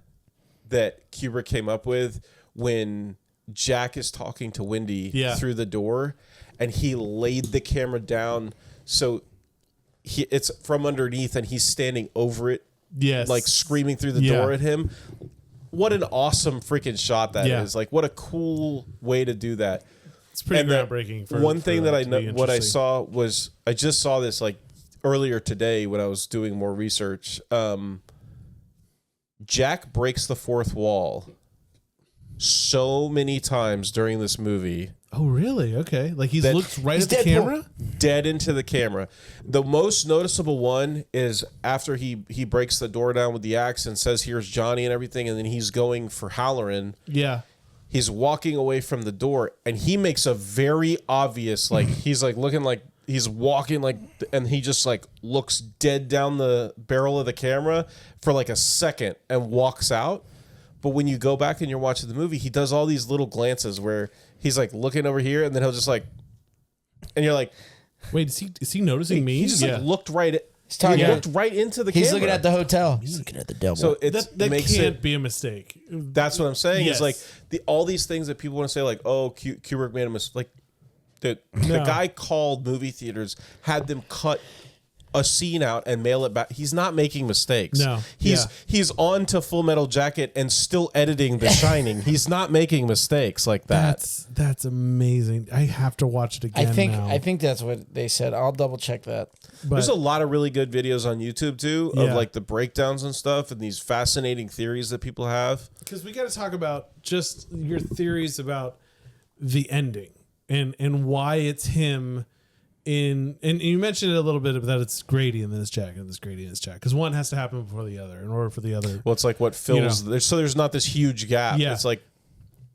that Kubrick came up with when Jack is talking to Wendy Yeah. through the door, and he laid the camera down so it's from underneath, and he's standing over it, Yes. like screaming through the Yeah. door at him. What an awesome freaking shot that is! Yeah. Like, what a cool way to do that. It's pretty And the groundbreaking. one thing that I to know, be what I interesting. saw was, I just saw this like earlier today when I was doing more research. Jack breaks the fourth wall so many times during this movie, Oh, really? Okay. Like he's That- looked right He's at the Deadpool. camera? dead into the camera. The most noticeable one is after he breaks the door down with the axe and says, "Here's Johnny" and everything, and then he's going for Halloran. Yeah. He's walking away from the door, and he makes a very obvious, like, he's like looking like he's walking like, and he just like looks dead down the barrel of the camera for like a second and walks out. But when you go back and you're watching the movie, he does all these little glances where he's like looking over here, and then he'll just like, and you're like, wait, is he noticing me? He just like looked right at. He looked right into the camera. He's looking at the hotel. He's looking at the devil. So that makes can't it be a mistake. That's what I'm saying. Yes. Is like all these things that people want to say, like, oh, Kubrick made a mistake. Like, the guy called movie theaters, had them cut a scene out and mail it back. He's not making mistakes. No. He's on to Full Metal Jacket and still editing The Shining. He's not making mistakes like that. That's amazing. I have to watch it again. I think that's what they said. I'll double check that. But there's a lot of really good videos on YouTube too of like the breakdowns and stuff and these fascinating theories that people have. Because we got to talk about just your theories about the ending and why it's him. And you mentioned it a little bit about that it's Grady and then it's Jack and it's Grady and it's Jack, because one has to happen before the other in order for the other. Well, it's like what fills so there's not this huge gap. Yeah. It's like,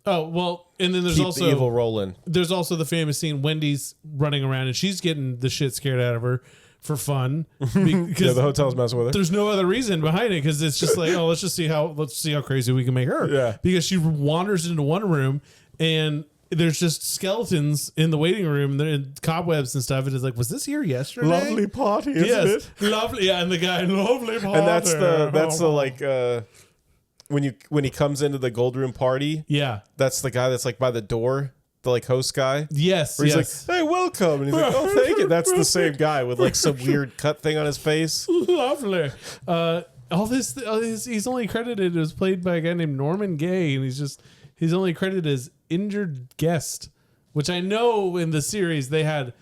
oh well, and then there's keep also the evil rolling. There's also the famous scene Wendy's running around and she's getting the shit scared out of her for fun because the hotel's messing with her. There's no other reason behind it because it's just like, oh, let's see how crazy we can make her. Yeah, because she wanders into one room and there's just skeletons in the waiting room and cobwebs and stuff. And it's like, was this here yesterday? Lovely party, isn't it? Lovely. Yeah, and the guy, lovely party. And that's the like when he comes into the gold room party. Yeah, that's the guy that's like by the door, the like host guy. Yes, where he's like, hey, welcome, and he's like, oh, thank you. That's the same guy with like some weird cut thing on his face. Lovely. All this, he's only credited as played by a guy named Norman Gay, and he's only credited as injured guest, which I know in the series they had,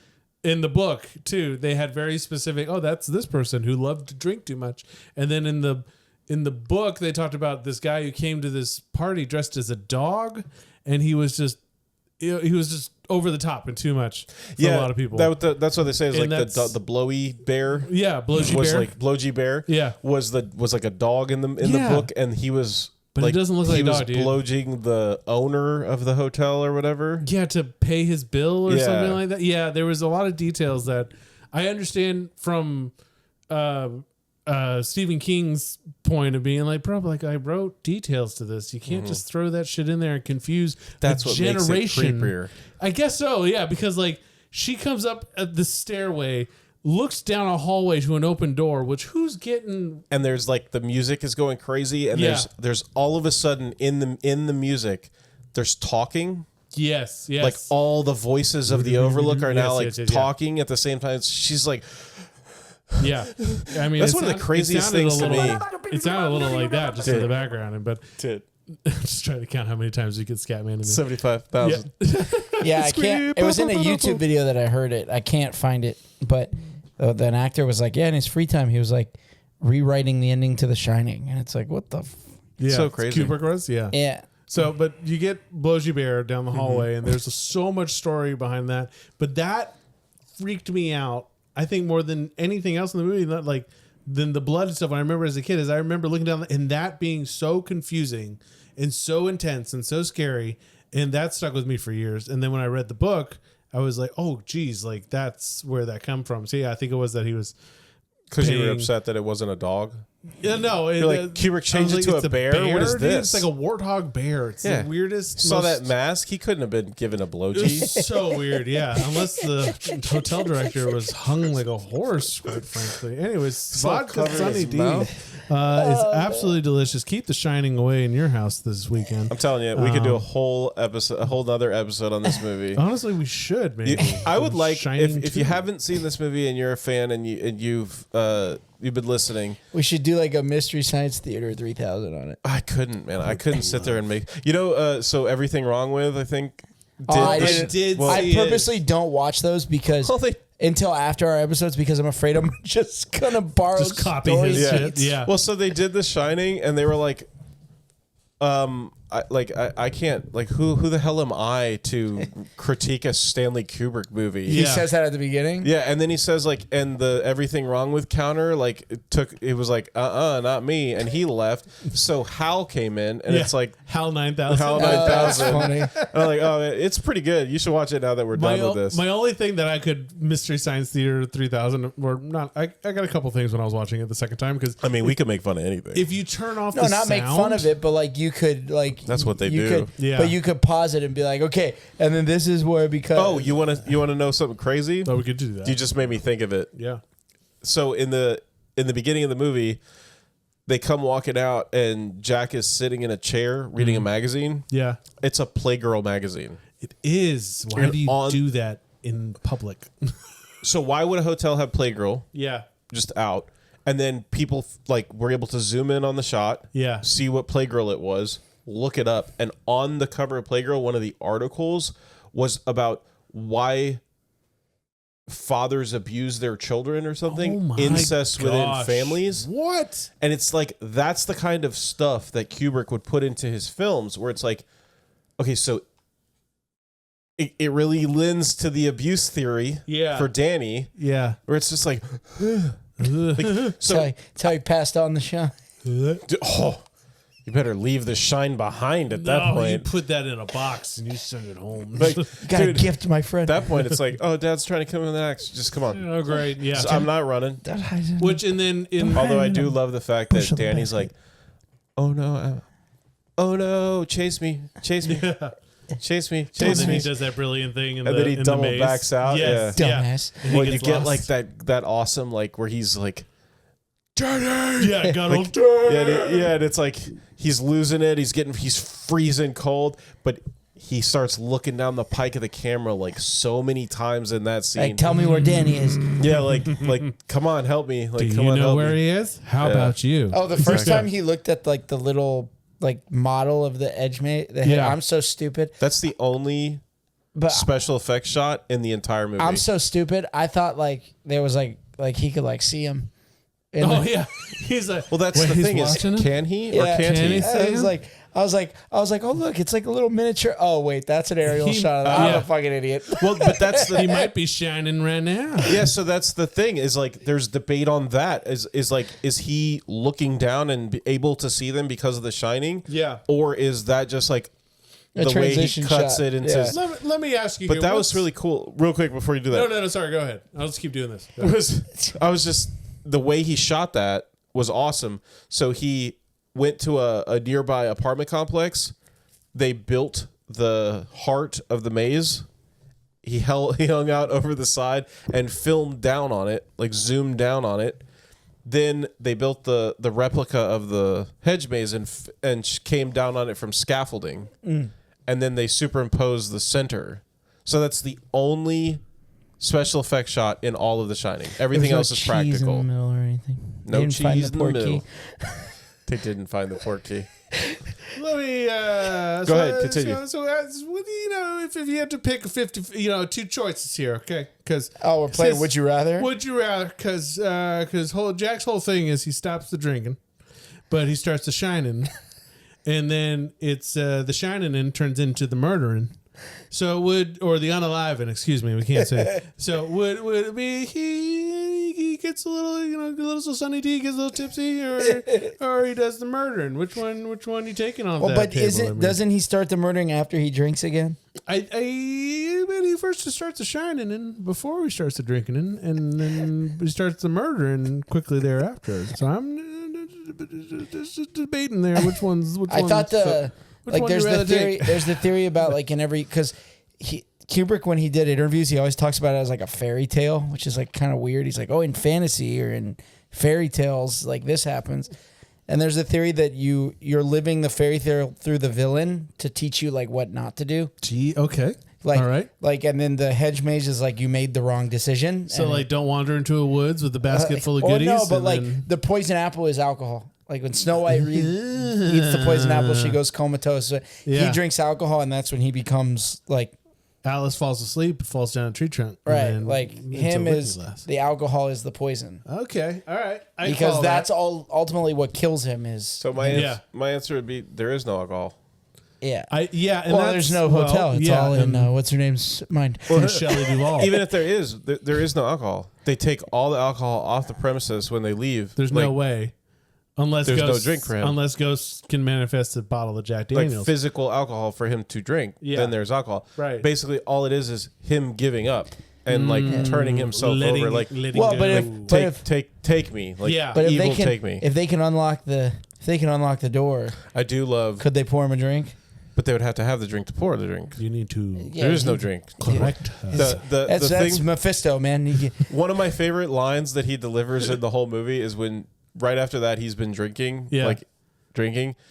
in the book too, they had very specific, oh, that's this person who loved to drink too much. And then in the book they talked about this guy who came to this party dressed as a dog, and he was just over the top and too much for a lot of people. That's what they say is like the blowy bear. Yeah, blowgy bear. Like blowgy bear. Yeah, was like a dog in the book, and he was. But like, it doesn't look like a dog, dude. He was blowjing the owner of the hotel or whatever. Yeah, to pay his bill or something like that. Yeah, there was a lot of details that I understand from Stephen King's point of being like, bro, like I wrote details to this. You can't just throw that shit in there and confuse That's the what generation. Makes it creepier. I guess so, yeah, because like she comes up at the stairway, looks down a hallway to an open door, which who's getting, and there's like the music is going crazy, and there's all of a sudden in the music there's talking. Yes. Like all the voices of the Overlook are now talking at the same time. She's like, yeah. I mean, that's one of the craziest things to me. It sounded a little like that just in the background, but I'm just trying to count how many times you get Scatman in there. 75,000. Yeah, I can't. It was in a YouTube video that I heard it. I can't find it, but an actor was like, yeah, in his free time, he was like rewriting the ending to The Shining, and it's like, what the? Yeah, so crazy. Kubrick was, yeah. So, but you get Blowsy Bear down the hallway, and there's so much story behind that. But that freaked me out. I think more than anything else in the movie, not like than the blood and stuff. I remember as a kid, I remember looking down and that being so confusing and so intense and so scary, and that stuck with me for years. And then when I read the book, I was like, oh, geez, like that's where that come from. So yeah, I think it was that he was because you were upset that it wasn't a dog. Yeah, no. You're like, Kubrick changed it to a bear? What is this? It's like a warthog bear. It's the weirdest. Saw that mask? He couldn't have been given a blowjee. It's so weird, yeah. Unless the hotel director was hung like a horse, quite frankly. Anyways, vodka Sunny D is absolutely delicious. Keep The Shining away in your house this weekend. I'm telling you, we could do a whole other episode on this movie. Honestly, we should, maybe. I would like, if you haven't seen this movie and you're a fan and you've been listening, we should do like a Mystery Science Theater 3000 on it. I couldn't, man. I couldn't sit there and make. So Everything Wrong With, I think. I purposely don't watch those because until after our episodes because I'm afraid I'm just gonna borrow, just copy his shit. Yeah. Well, so they did The Shining and they were like, I can't, like, who the hell am I to critique a Stanley Kubrick movie? He says that at the beginning. Yeah, and then he says, like, and the everything wrong with counter, like, it was like, not me, and he left. So Hal came in, and it's like Hal 9000. Hal That's 9000. funny. And I'm like, oh, it's pretty good. You should watch it now that we're done with this. My only thing that I could Mystery Science Theater 3000 or not, I got a couple things when I was watching it the second time because I mean, we could make fun of anything. if you turn off No, the not sound, make fun of it, but like you could like That's what they you do. Could, But you could pause it and be like, okay, and then this is where because Oh, you want to know something crazy? Oh, we could do that. You just made me think of it. Yeah. So in the beginning of the movie, they come walking out, and Jack is sitting in a chair reading a magazine. Yeah. It's a Playgirl magazine. It is. Why And do you on- do that in public? So why would a hotel have Playgirl Yeah. just out, and then people like were able to zoom in on the shot, Yeah. see what Playgirl it was, look it up, and on the cover of Playgirl, one of the articles was about why fathers abuse their children or something, Oh my incest within gosh. families. What? And it's like, that's the kind of stuff that Kubrick would put into his films where it's like, okay, so it really lends to the abuse theory for Danny, Yeah. where it's just like, that's how he passed on the show. oh, you better leave the shine behind at that No, you point. put that in a box and you send it home. Like, Got a dude, gift, my friend. at that point, it's like, oh, Dad's trying to come in the axe. Just come on. oh, great. Yeah. So I'm not running. Which, and then in Although I do love the fact Push that the Danny's like, oh no, chase me, chase me, chase me, and chase then me. he does that brilliant thing in And the, then he in the double maze. backs out, Yes. yeah. Yeah. Dumbass. And he Well, you gets get lost. like that awesome, like where he's like, Danny. Yeah, got Like, old. and it's like he's losing it. He's freezing cold, but he starts looking down the pike of the camera like so many times in that scene. Like, tell me where Danny is. Yeah, like come on, help me. Like, Do come you on, know help where me. he is? How Yeah. about you? Oh, the first time he looked at like the little like model of the edge mate. Yeah. I'm so stupid. That's the only But special effects shot in the entire movie. I'm so stupid. I thought like there was like he could like see him. And Oh like, yeah, he's like. well, that's Wait, the he's thing is, watching him? can he or Yeah. can't Can he? he? I was like, oh look, it's like a little miniature. Oh wait, that's an aerial shot. I'm yeah. a fucking idiot. Well, but that's He the might be shining right now. yeah. So that's the thing is like there's debate on that. Is he looking down and be able to see them because of The Shining? Yeah. Or is that just like A the way he transition cuts shot. it into? Yeah. His, Let me ask you. but here, that what's- was really cool. Real quick before you do that, No. Sorry, go ahead. I'll just keep doing this. I was just the way he shot that was awesome. So he went to a nearby apartment complex. They built the heart of the maze. He hung out over the side and filmed down on it, like zoomed down on it. Then they built the replica of the hedge maze and came down on it from scaffolding. And then they superimposed the center. So that's the only special effect shot in all of The Shining. Everything else is practical. In the middle or anything. No They didn't find cheese in the port middle. key. They didn't find the port key. Let me Go ahead, continue. So what do you know if you had to pick 50, two choices here, okay? Because Oh, we're playing Would You Rather? Would you rather? Because Jack's whole thing is he stops the drinking, but he starts the shining, and then it's the shining and turns into the murdering. So or the unaliving? Excuse me, we can't say. So would it be he gets a little a little Sunny D, gets a little tipsy, or he does the murdering? Which one you taking on? Well, that but table? doesn't he start the murdering after he drinks again? I bet he first starts the shining and before he starts the drinking and then he starts the murdering quickly thereafter. So I'm just debating there which one's. I thought Which one there's you the rather theory. take? There's the theory about like in every because Kubrick when he did interviews he always talks about it as like a fairy tale, which is like kind of weird. He's like, oh, in fantasy or in fairy tales like this happens. And there's a theory that you're living the fairy tale through the villain to teach you like what not to do. Gee, okay. Like, all right. Like, and then the hedge maze is like you made the wrong decision. So and like, don't wander into a woods with a basket full of well, goodies. no, but and like then- the poison apple is alcohol. Like when Snow White eats the poison apple, she goes comatose. So Yeah. He drinks alcohol, and that's when he becomes like Alice falls asleep, falls down a tree trunk. and right. then Like into him a whiskey is glass. the alcohol is the poison Okay, all right. I because follow that's that. all ultimately what kills him is. So my Yeah. my answer would be there is no alcohol. Yeah. And well, there's no hotel. It's all in what's her name's mind. Shelley Duvall. Even if there is no alcohol. They take all the alcohol off the premises when they leave. There's no way. Unless there's Ghost, no drink for him. Unless Ghost can manifest a bottle of Jack Daniels. Like physical alcohol for him to drink. Yeah. Then there's alcohol. Right. Basically, all it is him giving up and like turning himself over. Like, take me. Like, but evil, if they can, take me. If they can unlock the door, I do love. Could they pour him a drink? But they would have to have the drink to pour the drink. You need to. There is no drink. Correct. That's Mephisto, man. One of my favorite lines that he delivers in the whole movie is when right after that he's been drinking,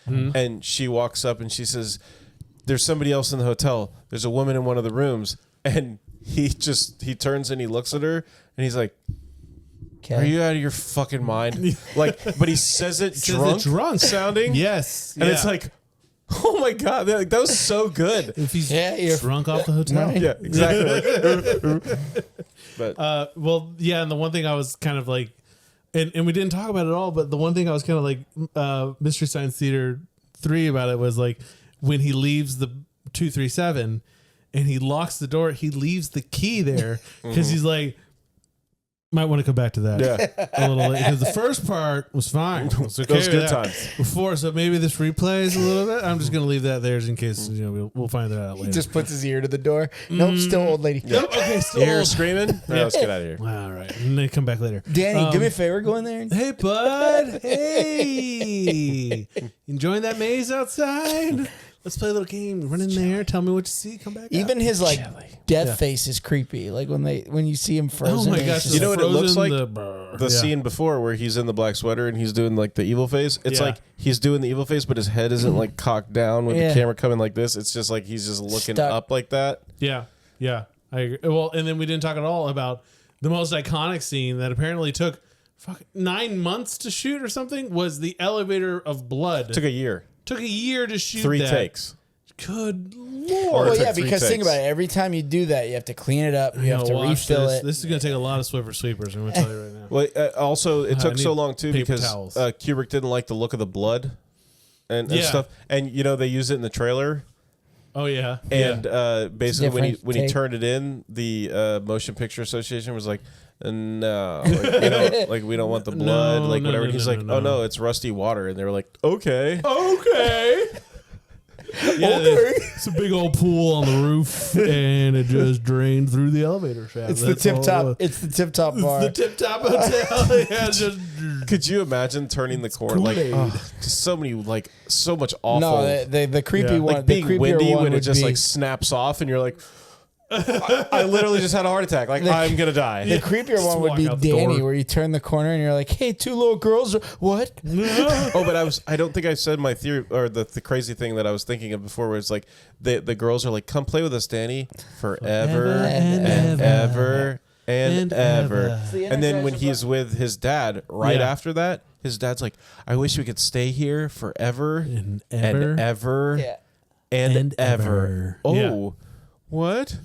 and she walks up and she says, "There's somebody else in the hotel. There's a woman in one of the rooms," and he turns and he looks at her and he's like, "Are you out of your fucking mind?" Like, but he says it drunk sounding. Yes, and it's like, oh my god, that was so good. If he's drunk off the hotel, yeah, exactly. But and the one thing I was kind of like, and we didn't talk about it at all, but the one thing I was kind of like, Mystery Science Theater 3 about it was like when he leaves the 237 and he locks the door, he leaves the key there because he's like, might want to come back to that a little later because the first part was fine. It was okay. Those good times before, so maybe this replays a little bit. I'm just gonna leave that there in case we'll find that out later. He just puts his ear to the door. Nope, still old lady. Nope, okay, still you hear her old. screaming? No, let's get out of here. All right, and then come back later. Danny, do me a favor, go in there. Hey, bud. Hey, enjoying that maze outside? Let's play a little game. Run in there. Tell me what you see. Come back. Even his death face is creepy. Like when you see him frozen. Oh my gosh! You know what it looks like? The Scene before where he's in the black sweater and he's doing like the evil face. It's like he's doing the evil face, but his head isn't like cocked down with the camera coming like this. It's just like he's just looking up like that. Yeah, yeah. I agree. Well, and then we didn't talk at all about the most iconic scene that apparently took 9 months to shoot or something. Was the elevator of blood? Took a year. Took a year to shoot 3 that. takes. Good Lord. Well, yeah, because think about it. Every time you do that, you have to clean it up. You have to refill it. This is going to take a lot of Swiffer sweepers. I'm going to tell you right now. Well, also, it took so long, too, because towels. Kubrick didn't like the look of the blood and stuff. And, they use it in the trailer. Oh, yeah. And basically, when he turned it in, the Motion Picture Association was like, no, we don't want the blood, whatever. He's like, oh no, it's rusty water, and they were like, okay. Yeah, it's a big old pool on the roof, and it just drained through the elevator shaft. It's the tip top. It's the tip top bar. It's the tip top hotel. Could you imagine turning the corner? Just so many, so much awful. No, the creepy one. Like being windy when it just be, snaps off, and you're like, I literally just had a heart attack. I'm gonna die. The creepier one would be Danny, where you turn the corner and you're like, "Hey, 2 little girls." What? But I don't think I said my theory or the crazy thing that I was thinking of before, where it's like the girls are like, "Come play with us, Danny, forever and ever and ever." And then when he's with his dad, after that, his dad's like, "I wish we could stay here forever and ever and ever." Oh, what?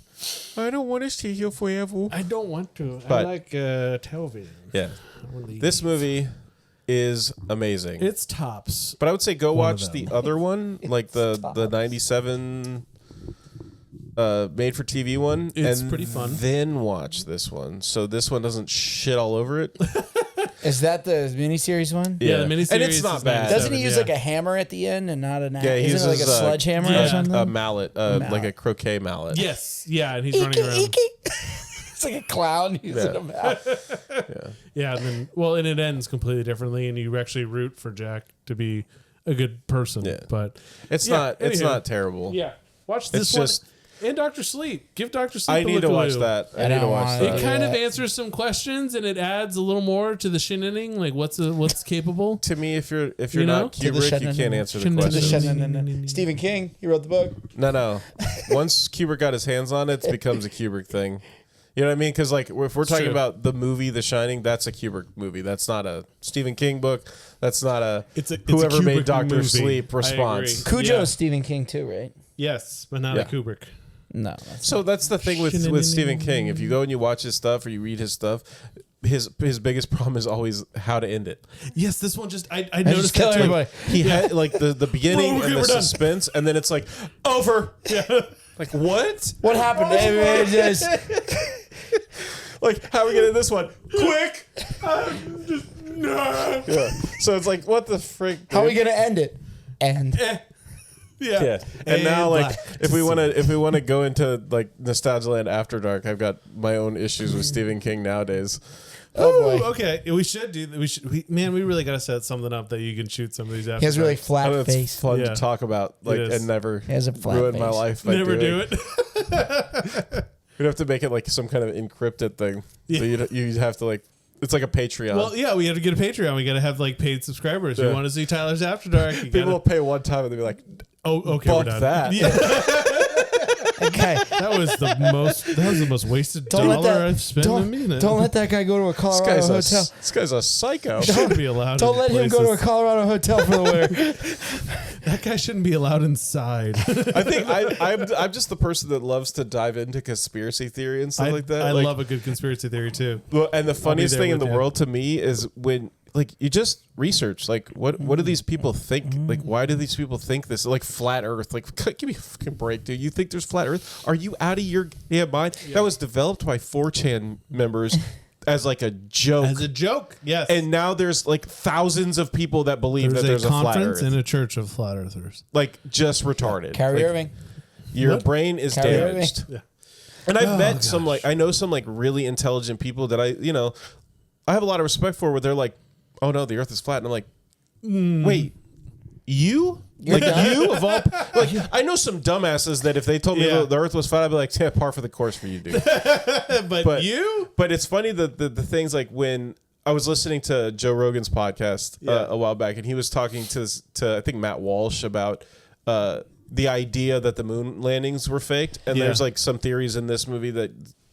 I don't want to stay here forever. I don't want to. But, I like television. Yeah. This movie is amazing. It's tops. But I would say go watch the other one, like the 97 made for TV one. It's pretty fun. Then watch this one. So this one doesn't shit all over it. Is that the miniseries one? Yeah, the miniseries. And it's not bad. Doesn't he use like a hammer at the end and not an axe? Yeah, he uses like a sledgehammer or something? A mallet, like a croquet mallet. Yes. Yeah, and he's running around. It's like a clown using a mallet. Yeah, and then and it ends completely differently, and you actually root for Jack to be a good person. Yeah. But it's not terrible. Yeah. Watch this one. And Dr. Sleep. Give Dr. Sleep I need to watch that. I need to watch that. It kind of answers some questions, and it adds a little more to the shining, like what's capable. To me, if you're not Kubrick, you can't answer the question. Stephen King, he wrote the book. No. Once Kubrick got his hands on it, it becomes a Kubrick thing. You know what I mean? Because if we're talking about the movie The Shining, that's a Kubrick movie. That's not a Stephen King book. That's not a whoever made Dr. Sleep response. Cujo is Stephen King too, right? Yes, but not a Kubrick. No. So that's the thing with Stephen King. If you go and you watch his stuff or you read his stuff, his biggest problem is always how to end it. Yes, this one just I noticed kill that too. everybody. He had like the beginning Okay, and the we're done. suspense, and then it's like over. Yeah. Like what? What happened? Like how are we gonna end this one? Quick! No. Yeah. So it's like what the frick? How are we dude? gonna end it? And Yeah. Yeah, and now like black. if we want to go into like Nostalgialand After Dark, I've got my own issues with Stephen King nowadays. oh boy, Okay, we should do. We really got to set something up that you can shoot some of these. After he has a really dark. I flat know it's face. fun Yeah. to talk about, like, It is. and never He has a flat ruin my face. life. By Never doing. do it. We'd have to make it like some kind of encrypted thing. Yeah. So you'd have to like, it's like a Patreon. Well, yeah, we have to get a Patreon. We got to have like paid subscribers. Yeah. You want to see Tyler's After Dark? You People will gotta, pay one time and they'll be like, oh, okay, we're "Fuck done. that." Yeah, Okay, that was the most wasted don't let dollar that. I've spent in a Don't, minute. don't let that guy go to a this Colorado hotel. guy's a psycho. Shouldn't be allowed. Don't in let him go to a places. Colorado hotel for the winter. That guy shouldn't be allowed inside. I think I'm just the person that loves to dive into conspiracy theory and stuff like that. I Like, love a good conspiracy theory too. Well, and the funniest there thing in the with you. world to me is when like you just research like what do these people think? Like why do these people think this? Like flat Earth? Like give me a fucking break, dude. You think there's flat Earth? Are you out of your damn mind? That was developed by 4chan members as like a joke. As a joke, yes. And now there's like thousands of people that believe that there's a a flat conference Earth. and a church of flat earthers. Like just retarded. Kyrie Like, Irving. Your What? brain is Kyrie Irving? damaged. Yeah. And I've Oh, met some like I know some like really intelligent people that I have a lot of respect for where they're like, oh no, the earth is flat. And I'm like, wait, you? Like you of all like I know some dumbasses that if they told me Yeah. the earth was flat, I'd be like, yeah, par for the course for you, dude. But you? But it's funny that the things like when I was listening to Joe Rogan's podcast a while back, and he was talking to I think Matt Walsh about the idea that the moon landings were faked, and Yeah. there's like some theories in this movie that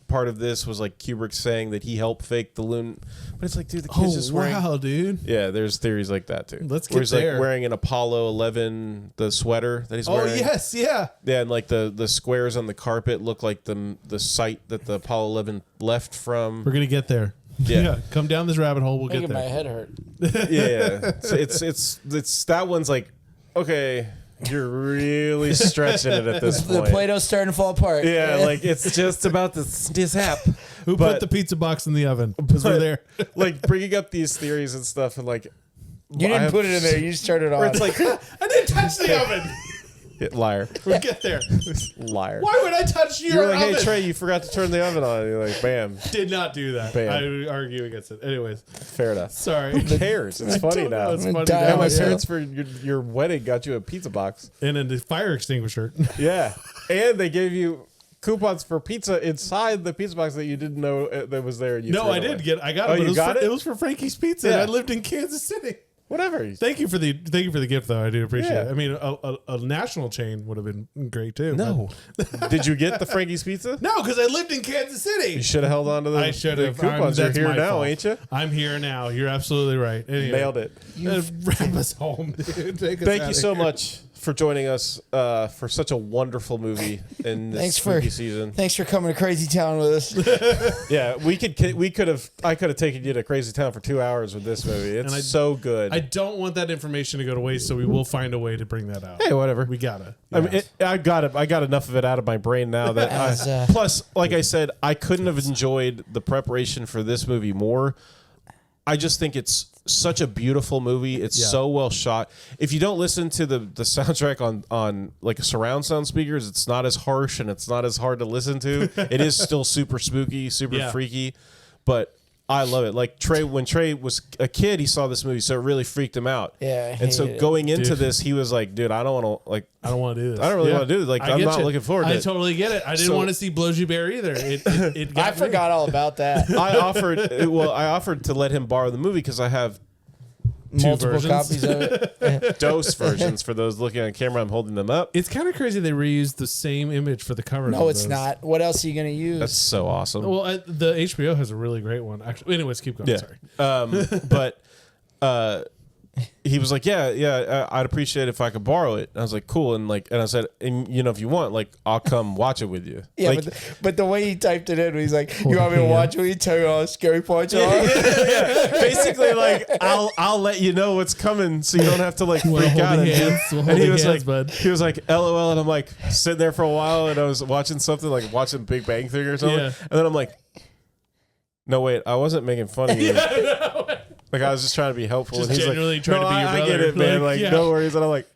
part of this was like Kubrick saying that he helped fake the moon, but it's like, dude, the kid's just wearing. wow, dude. Yeah, there's theories like that too. Let's Where get he's there. like wearing an Apollo 11 the sweater that he's Oh wearing. yes, yeah. Yeah, and like the squares on the carpet look like the site that the Apollo 11 left from. We're gonna get there. Yeah. Come down this rabbit hole. We'll get Making my there. head hurt. Yeah, so it's that one's like, okay, you're really stretching it at this The point. Play-Doh's starting to fall apart. Yeah, like it's just about this hap. Who But- put the pizza box in the oven? Because we're there. Like bringing up these theories and stuff, and like You didn't put it in there. You just turned it Where on. it's like I didn't touch the oven. liar, We'll get there. liar. Why would I touch your You're like, oven? hey Trey, you forgot to turn the oven on. And you're like, bam, Did not do that. Bam. I would argue against it. Anyways, fair enough. sorry. Who cares? It's funny don't know. now. It's funny Die Yeah, now. my myself. parents for your wedding got you a pizza box. And a fire extinguisher. Yeah, and they gave you coupons for pizza inside the pizza box that you didn't know that was there. And you No, threw it I away. did get. I got Oh, it. But you it was got for, it? It was for Frankie's Pizza. Yeah. And I lived in Kansas City. Whatever. Thank you for the gift, though. I do appreciate Yeah. it. I mean, a national chain would have been great too. No. Did you get the Frankie's Pizza? No, because I lived in Kansas City. You should have held on to the, I should the have. coupons. You're That's here my now, fault. ain't you? I'm here now. You're absolutely right. Anyway, Nailed it. Wrap us home, dude. Take us Thank outta you so here. much for joining us for such a wonderful movie in this Thanks for spooky season. Thanks for coming to Crazy Town with us. Yeah, I could have taken you to Crazy Town for 2 hours with this movie. It's And I- so good. I don't want that information to go to waste, so we will find a way to bring that out. hey, whatever. We gotta. I mean, I got enough of it out of my brain now that As, plus, like I said, I couldn't have enjoyed the preparation for this movie more. I just think it's such a beautiful movie. It's Yeah. so well shot. If you don't listen to the soundtrack on like surround sound speakers, it's not as harsh and it's not as hard to listen to. It is still super spooky, super Yeah. freaky, but I love it. Like when Trey was a kid, he saw this movie, so it really freaked him out. Yeah, I and so hated it. going into Dude. this, he was like, "Dude, I don't want to like." I don't want to do this. I don't really Yeah. wanna do this. Like, I I'm get not you. looking forward to I it. totally get it. I didn't So- want to see Blowsy Bear either. It got I me. forgot all about that. I offered to let him borrow the movie because I have Multiple versions. copies of it. dose versions for those looking on camera. I'm holding them up. It's kind of crazy they reused the same image for the cover. No, of it's those. not. What else are you gonna use? That's so awesome. Well, the HBO has a really great one. Actually, anyways, keep going. Yeah. Sorry. But he was like, yeah, I'd appreciate it if I could borrow it. And I was like, cool. And I said, and if you want, like, I'll come watch it with you. Yeah, like, but the way he typed it in, he's like, you want me to watch it? Will you tell me all the scary parts are? yeah. Basically, like, I'll let you know what's coming, so you don't have to like freak out. And he was like, LOL, and I'm like sitting there for a while, and I was watching something like watching Big Bang Theory or something, and then I'm like, no, wait, I wasn't making fun of you. Like, I was just trying to be helpful. Just and he's genuinely like, trying to be your brother. I get it, man. Like, yeah. no worries. And I'm like,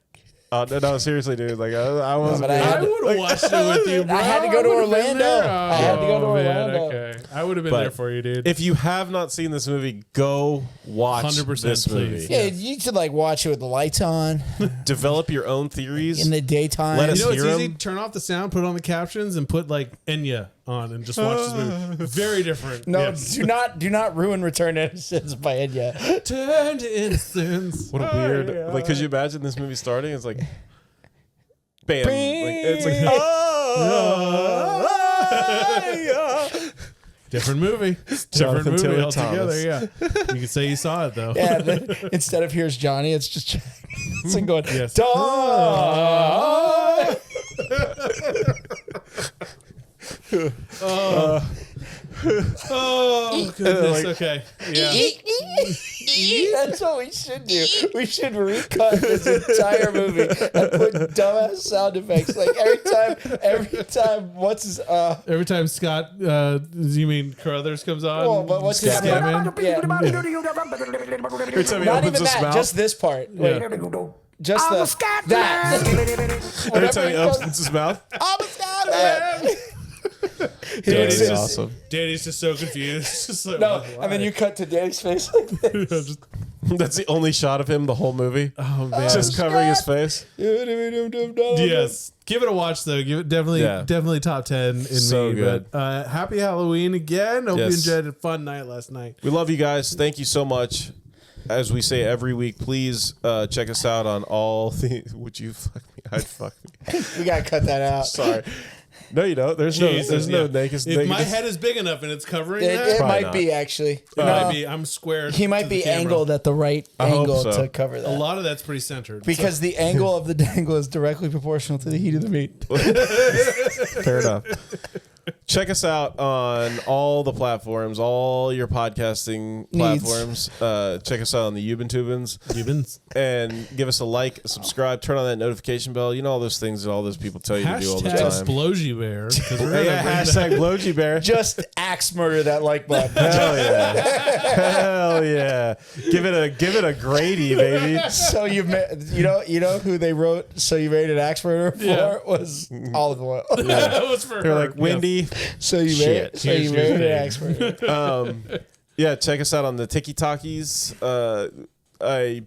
oh, no, seriously, dude. Like, I wasn't. I would have watched it with you, bro. I had to go to Orlando. I had to go to Orlando. Okay. I would have been there for you, dude. If you have not seen this movie, go watch 100% this movie. please. Yeah, you should like watch it with the lights on Develop your own theories. in the daytime. Let us You know, it's hear easy. 'em. Turn off the sound, put on the captions, and put like Enya on, and just watch this movie. Very different. No, Yes. do not ruin Return to Innocence by Enya. Turn to innocence. What a weird. Like, could you imagine this movie starting? It's like, bam. Like, it's like, Different movie. Different Jonathan movie Taylor altogether. Thomas. Yeah, you could say you saw it though. Yeah, instead of Here's Johnny, it's just it's like going, Yes. Dawn. Oh goodness. Okay. Yeah. That's what we should do. We should recut this entire movie and put dumbass sound effects. Like every time, what's his Every time Scott, you mean Carruthers comes on? well, but what's his Scatman? Yeah. every time he Not opens even his that, mouth. just this part. Wait, just that. Every time he opens his mouth. I'm a Scatman. Danny's just- awesome. Danny's just so confused. Just like, No, why? and then you cut to Danny's face like this. Just- That's the only shot of him the whole movie. oh man. Just covering his face. Yes. Give it a watch though. Give it definitely top 10 in So me. good. But happy Halloween again. Hope Yes. you enjoyed a fun night last night. We love you guys. Thank you so much. As we say every week, please check us out on all the. Would you fuck me? I'd fuck me. We gotta cut that out. Sorry. No, you don't. There's no naked. If my head is big enough and it's covering It that, might not. be actually. it No, might be. I'm square. he might to the be camera. angled at the right hope angle so. to cover that. A lot of that's pretty centered. Because the angle of the dangle is directly proportional to the heat of the meat. Fair enough. Check us out on all the platforms, all your podcasting platforms. Check us out on the Ubentubans. Gibbons. And give us a like, subscribe, turn on that notification bell. You know all those things that all those people tell you to do all the time. Explosy Bear. 'cause we're Yeah, gonna bring hashtag Blogy Bear. Just axe murder that like button. Hell yeah. Hell yeah. Give it a Grady, baby. So you know who they wrote "So You Made an Axe Murder" for was olive oil. that was for They're her. like, Wendy. So you Shit. made Here's your an thing. axe murder. Yeah, check us out on the Tiki Talkies.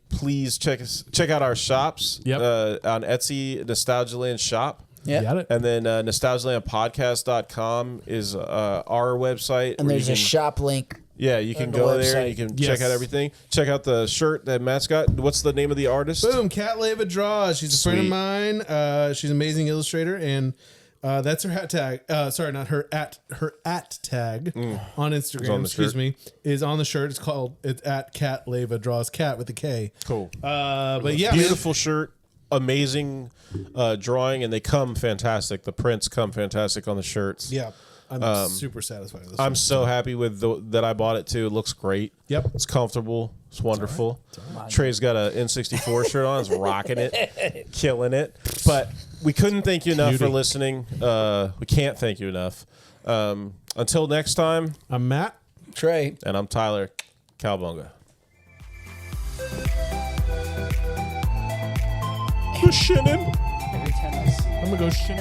Please check out our shops. Yep. On Etsy, Nostalgialand shop. You got it. And then nostalgialandpodcast.com is our website. And where there's you a can- shop link. Yeah, you can the go there. website. You can Yes. check out everything. Check out the shirt that Matt's got. What's the name of the artist? Boom, Cat Leva Draws. She's a friend of Sweet. mine. She's an amazing illustrator, and that's her hat tag. Sorry, not her at tag on Instagram. on the Excuse shirt. me, is on the shirt. It's at Cat Leva Draws Cat with a K. Cool. But yeah, Beautiful shirt. Amazing drawing, and they come fantastic. The prints come fantastic on the shirts. man. Yeah, I'm super satisfied with this. I'm so happy with that I bought it too. It looks great. Yep. It's comfortable. It's wonderful. Trey's got a N64 shirt on. He's rocking it, killing it. But we couldn't thank you enough for listening. We can't thank you enough. Until next time, I'm Matt. Trey. and I'm Tyler Calbunga. Every time I see I'm gonna go shit.